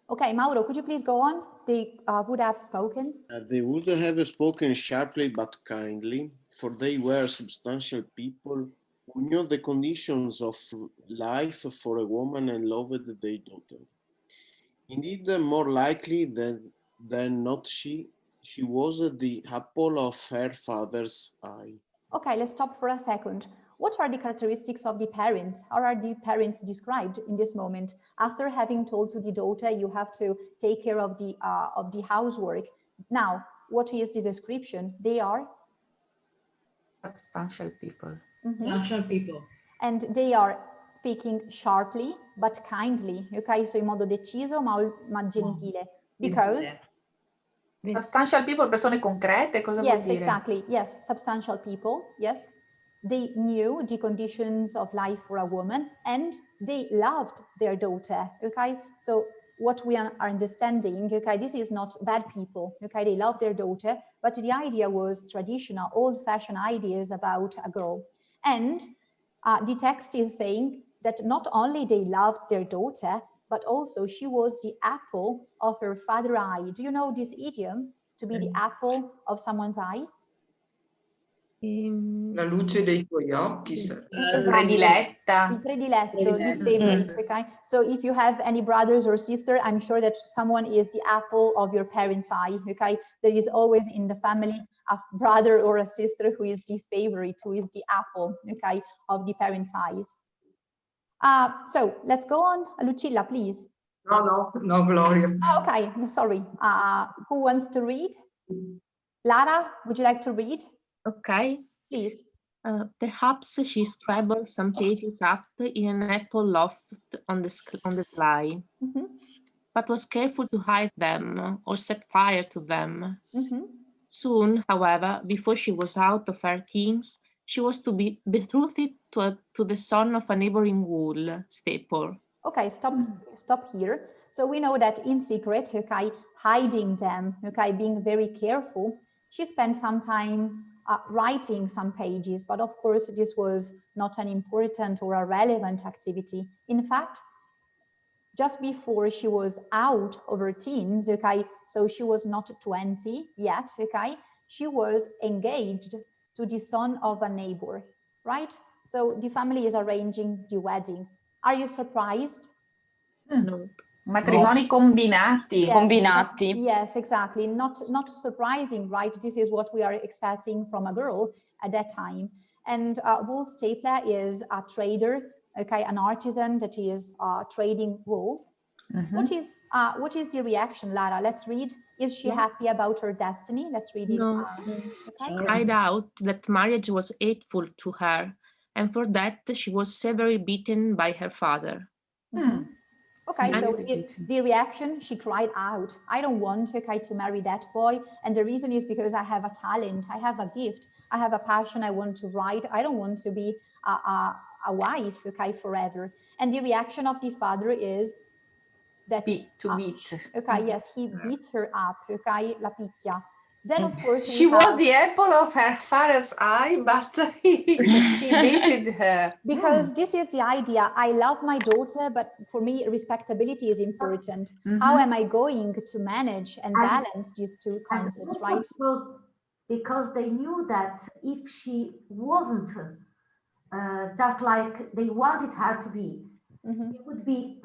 Okay, Mauro, could you please go on? They would have spoken. They would have spoken sharply but kindly, for they were substantial people who knew the conditions of life for a woman and loved their daughter. Indeed, more likely than not, she was the apple of her father's eye. Okay, let's stop for a second. What are the characteristics of the parents? How are the parents described in this moment? After having told to the daughter, you have to take care of the housework. Now, what is the description? They are Substantial people. Substantial people. And they are speaking sharply but kindly, okay? So in modo deciso ma gentile. Because substantial people, persone concrete, cosa vuol dire? Yes, exactly. Yes, substantial people. Yes. They knew the conditions of life for a woman and they loved their daughter, okay? So what we are understanding, okay, this is not bad people, okay? They love their daughter, but the idea was traditional, old-fashioned ideas about a girl. And the text is saying that not only they loved their daughter, but also she was the apple of her father's eye. Do you know this idiom? To be the apple of someone's eye? La luce dei tuoi occhi. Prediletta. Il prediletto, the favorite, okay? So if you have any brothers or sister, I'm sure that someone is the apple of your parents' eye, okay? There is always in the family a brother or a sister who is the favorite, who is the apple, okay, of the parents' eyes. So let's go on. Lucilla, please. No, Gloria. Oh, okay, sorry. Who wants to read? Lara, would you like to read? Okay. Please. Perhaps she scribbled some pages up in an apple loft on the sly, but was careful to hide them or set fire to them. Soon, however, before she was out of her teens, she was to be betrothed to the son of a neighboring wool staple. Okay, stop here. So we know that in secret, okay, hiding them, okay, being very careful, she spent some time writing some pages, but of course this was not an important or a relevant activity. In fact, just before she was out of her teens, okay, so she was not 20 yet, okay, she was engaged to the son of a neighbor, right? So the family is arranging the wedding. Are you surprised? No. Matrimoni combinati. Yes, combinati. Yes, exactly. Not surprising, right? This is what we are expecting from a girl at that time. And Woolf Stapler is a trader, okay, an artisan that is trading wool. What is the reaction, Lara? Let's read. Is she happy about her destiny? Let's read it. No. Okay. She cried out that marriage was hateful to her, and for that she was severely beaten by her father. Okay, so the reaction, she cried out, I don't want, okay, to marry that boy. And the reason is because I have a talent, I have a gift, I have a passion, I want to write. I don't want to be a wife, okay, forever. And the reaction of the father is that to beat. Okay, yes, he beats her up, okay, la picchia. Then of course she was the apple of her father's eye, but he beat her. Because this is the idea. I love my daughter, but for me, respectability is important. How am I going to manage and balance these two concepts, right? Because they knew that if she wasn't just like they wanted her to be, she would be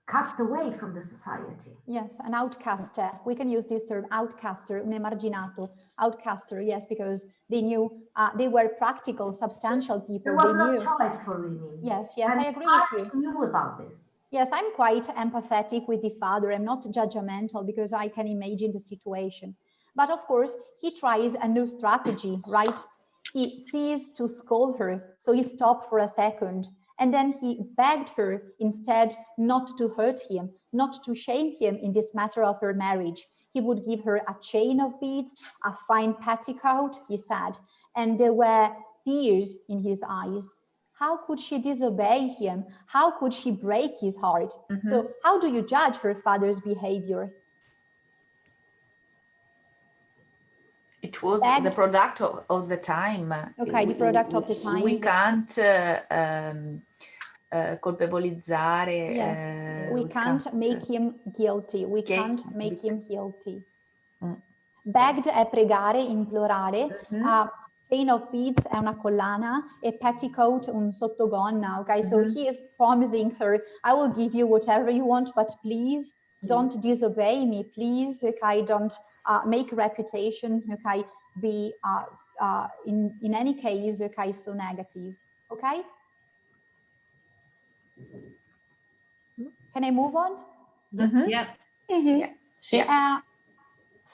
cast away from the society. Yes, an outcaster. We can use this term, outcaster, un emarginato, outcaster, yes, because they knew they were practical, substantial people. There was no choice for women. Yes, yes, and I agree with you. Knew about this. Yes, I'm quite empathetic with the father. I'm not judgmental because I can imagine the situation. But of course, he tries a new strategy, right? He ceased to scold her, so he stopped for a second. And then he begged her instead not to hurt him, not to shame him in this matter of her marriage. He would give her a chain of beads, a fine petticoat, he said. And there were tears in his eyes. How could she disobey him? How could she break his heart? So how do you judge her father's behavior? It was the product of the time. Okay, the product of the time. We can't colpevolizzare. Yes, we can't make him guilty. We can't make him guilty. Begged è pregare, implorare. Chain of beads è una collana, e petticoat un sottogonna. Okay, so he is promising her, I will give you whatever you want, but please don't disobey me. Please, okay, don't make reputation, okay, be in any case, okay, so negative. Okay. Can I move on? Yeah. Yeah.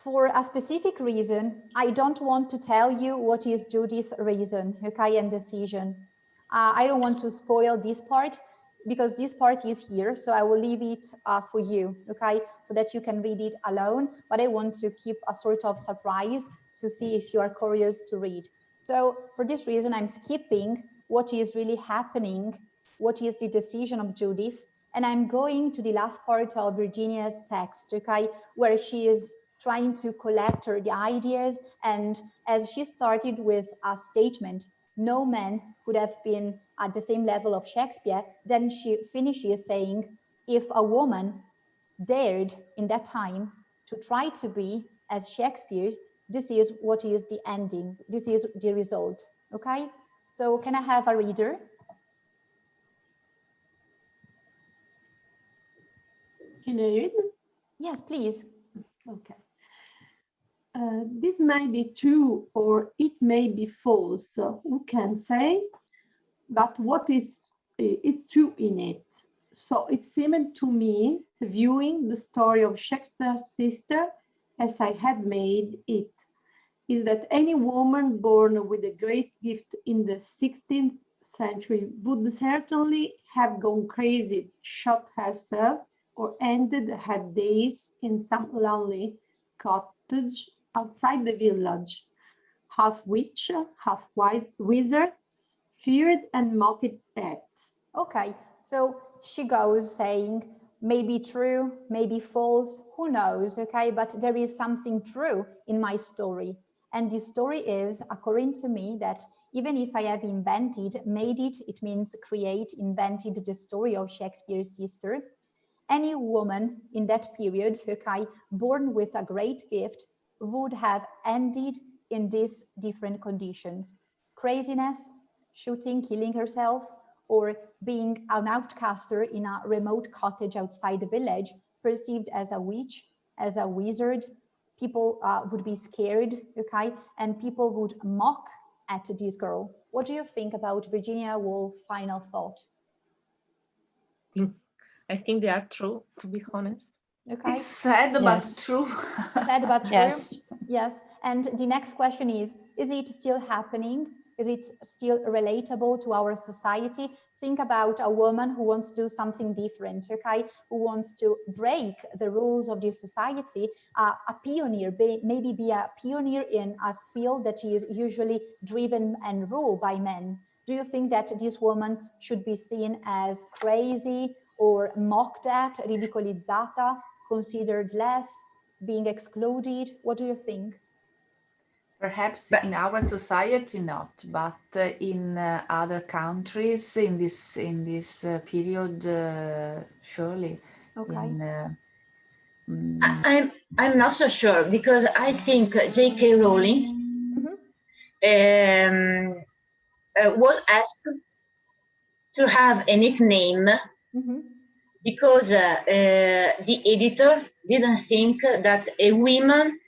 For a specific reason, I don't want to tell you what is Judith's reason, okay, and decision. I don't want to spoil this part because this part is here, so I will leave it for you, okay, so that you can read it alone, but I want to keep a sort of surprise to see if you are curious to read. So for this reason, I'm skipping what is really happening, what is the decision of Judith, and I'm going to the last part of Virginia's text, okay, where she is trying to collect her the ideas, and as she started with a statement, no man could have been at the same level of Shakespeare, then she finishes saying, if a woman dared in that time to try to be as Shakespeare, this is what is the ending, this is the result, okay? So can I have a reader? Can I read? Yes, please. Okay. This may be true or it may be false, who can say? But what is it's true in it. So it seemed to me, viewing the story of Shakespeare's sister as I had made it, is that any woman born with a great gift in the 16th century would certainly have gone crazy, shot herself, or ended her days in some lonely cottage outside the village, half witch, half wise wizard, feared and mocked at. Okay, so she goes saying, maybe true, maybe false, who knows, okay, but there is something true in my story. And the story is, according to me, that even if I have made it means create, invented the story of Shakespeare's sister, any woman in that period, okay, born with a great gift, would have ended in these different conditions. Craziness, shooting, killing herself, or being an outcaster in a remote cottage outside the village, perceived as a witch, as a wizard. People would be scared, okay, and people would mock at this girl. What do you think about Virginia Woolf's final thought? I think they are true, to be honest. Okay. It's sad, but true. Sad but true. Yes. Yes. And the next question is it still happening? Is it still relatable to our society? Think about a woman who wants to do something different, okay? Who wants to break the rules of this society, a pioneer, maybe be a pioneer in a field that is usually driven and ruled by men. Do you think that this woman should be seen as crazy or mocked at, ridicolizzata, considered less, being excluded? What do you think? Perhaps in our society not, but in other countries in this period, surely. Okay. I'm not so sure, because I think J.K. Rowling was asked to have a nickname because the editor didn't think that a woman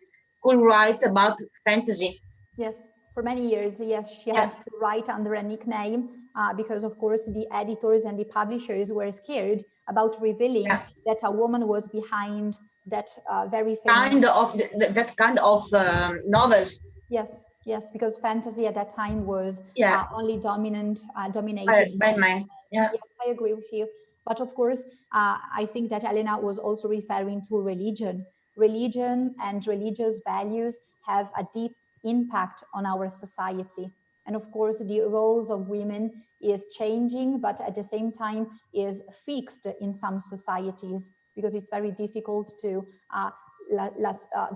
could write about fantasy. Yes, for many years, yes, she had to write under a nickname because, of course, the editors and the publishers were scared about revealing that a woman was behind that very famous... that kind of novels. Yes, yes, because fantasy at that time was only dominated by men. Yeah. Yes, I agree with you. But of course, I think that Elena was also referring to religion. Religion and religious values have a deep impact on our society. And of course, the roles of women is changing, but at the same time is fixed in some societies, because it's very difficult to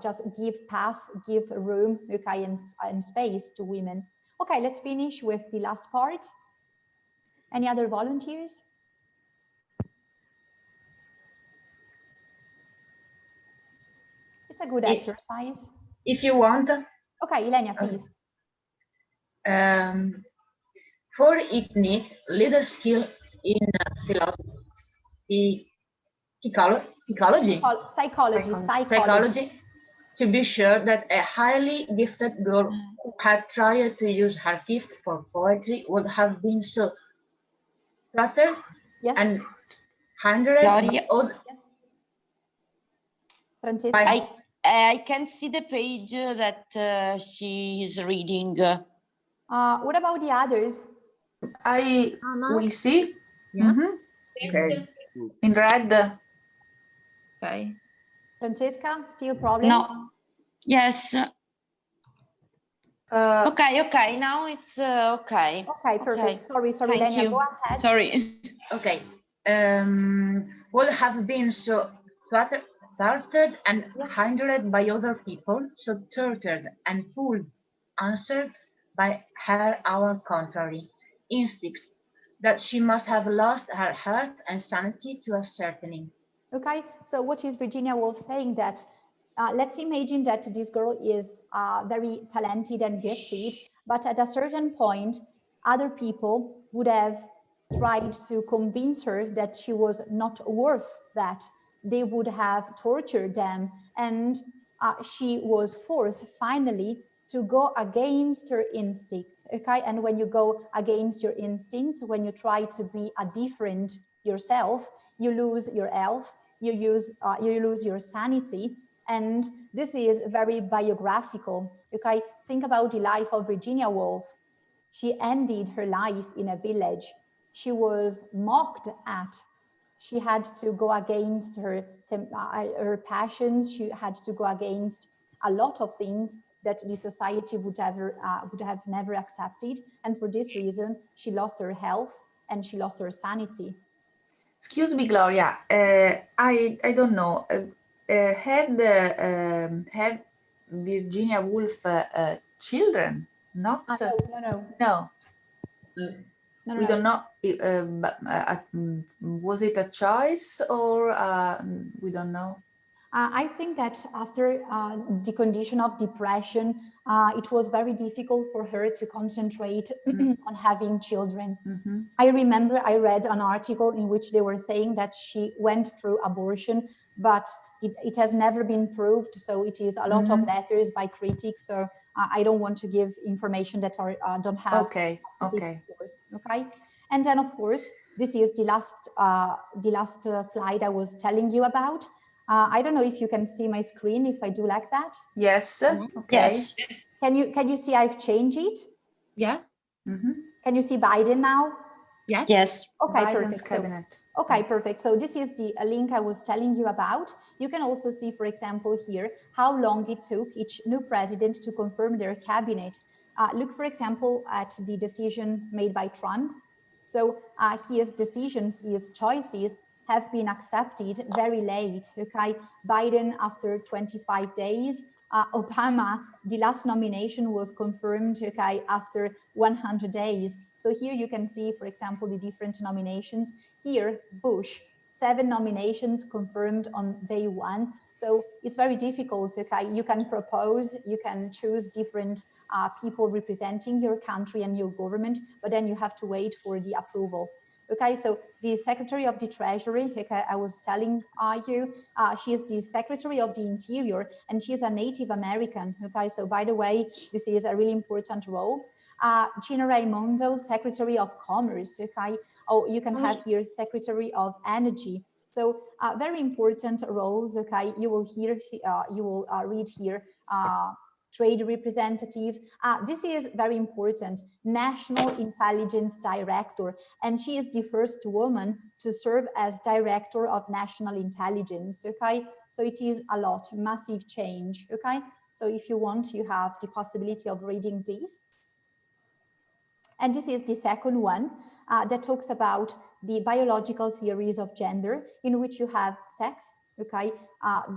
just give path, give room, okay, and space to women. Okay, let's finish with the last part. Any other volunteers? It's a good exercise. If you want. Okay, Ilenia, please. For it needs little skill in philosophy, psychology, to be sure that a highly gifted girl who had tried to use her gift for poetry would have been so flattered and hindered by odd. Francesca? I can see the page that she is reading. What about the others? I will see. Yeah. Okay. In red. Okay. Francesca, still problems? No. Yes. Okay. Now it's okay. Okay, perfect. Okay. Sorry, Thank Lenia, you. go ahead. Sorry. Okay. Would have been so flattered and hindered by other people, so tortured and pulled, answered by her our contrary instincts, that she must have lost her heart and sanity to ascertaining. Okay, so what is Virginia Woolf saying? That let's imagine that this girl is very talented and gifted, but at a certain point, other people would have tried to convince her that she was not worth that. They would have tortured them, and she was forced finally to go against her instinct. Okay, and when you go against your instinct, when you try to be a different yourself, you lose your health, you lose your sanity, and this is very biographical. Okay, think about the life of Virginia Woolf. She ended her life in a village. She was mocked at. She had to go against her passions. She had to go against a lot of things that the society would have never accepted. And for this reason, she lost her health and she lost her sanity. Excuse me, Gloria. I don't know. Had Virginia Woolf children? Not. No. We don't know. Was it a choice or we don't know? I think that after the condition of depression, it was very difficult for her to concentrate on having children. I remember I read an article in which they were saying that she went through abortion, but it has never been proved. So it is a lot of letters by critics. So I don't want to give information that don't have specific source. Okay. And then of course, this is the last slide I was telling you about. I don't know if you can see my screen if I do like that. Yes. Okay. Yes. Can you see I've changed it? Yeah. Can you see Biden now? Yes. Yes. Okay, Biden's perfect. cabinet. So, okay, perfect. So this is the link I was telling you about. You can also see, for example, here how long it took each new president to confirm their cabinet. Look, for example, at the decision made by Trump. So his decisions, his choices have been accepted very late. Okay, Biden after 25 days. Obama, the last nomination was confirmed, okay, after 100 days. So here you can see, for example, the different nominations. Here, Bush, 7 nominations confirmed on day 1. So it's very difficult, okay? You can propose, you can choose different people representing your country and your government, but then you have to wait for the approval. Okay, so the Secretary of the Treasury, okay, I was telling you, she is the Secretary of the Interior, and she is a Native American. Okay, so by the way, this is a really important role. Gina Raimondo, Secretary of Commerce. Okay, oh, you can have here Secretary of Energy. So very important roles. Okay, you will hear, you will read here. Trade representatives. This is very important, National Intelligence Director, and she is the first woman to serve as Director of National Intelligence, okay? So it is a lot, massive change, okay? So if you want, you have the possibility of reading this. And this is the second one that talks about the biological theories of gender, in which you have sex, okay,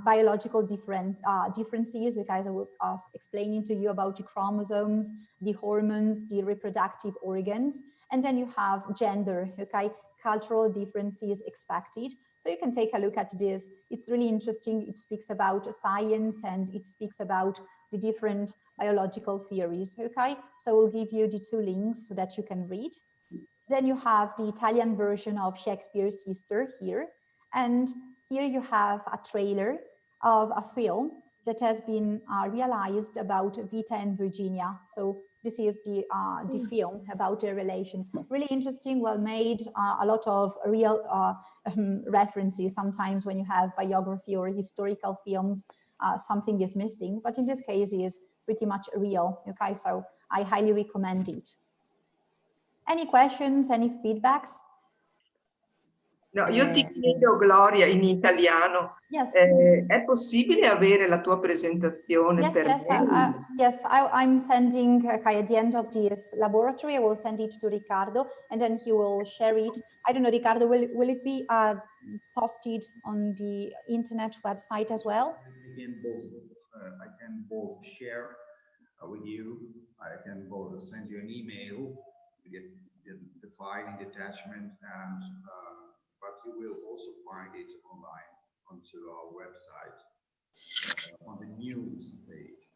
biological differences, okay, as I was explaining to you about the chromosomes, the hormones, the reproductive organs, and then you have gender, okay, cultural differences expected. So you can take a look at this. It's really interesting. It speaks about science and it speaks about the different biological theories, okay? So we'll give you the 2 links so that you can read. Then you have the Italian version of Shakespeare's Sister here. And here you have a trailer of a film that has been realized about Vita and Virginia. So this is the film about their relation. Really interesting, well made, a lot of real references. Sometimes when you have biography or historical films, something is missing, but in this case is pretty much real, okay? So I highly recommend it. Any questions, any feedbacks? No, io ti chiedo, Gloria, in italiano, Yes. è possibile avere la tua presentazione per me? Yes, I'm sending, okay, at the end of this laboratory, I will send it to Riccardo and then he will share it. I don't know, Riccardo, will it be posted on the internet website as well? I can both share with you. I can both send you an email with the file in the attachment, and but you will also find it online onto our website on the news page.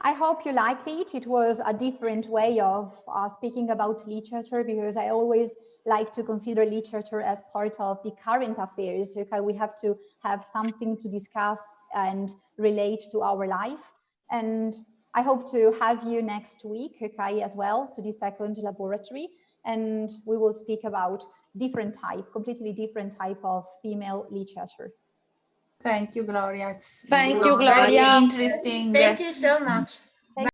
I hope you like it. It was a different way of speaking about literature, because I always like to consider literature as part of the current affairs. Okay, we have to have something to discuss and relate to our life. And I hope to have you next week, okay, as well, to the second laboratory. And we will speak about completely different type of female literature. Thank you, Gloria. Thank you, Gloria. Very interesting. Thank you so much.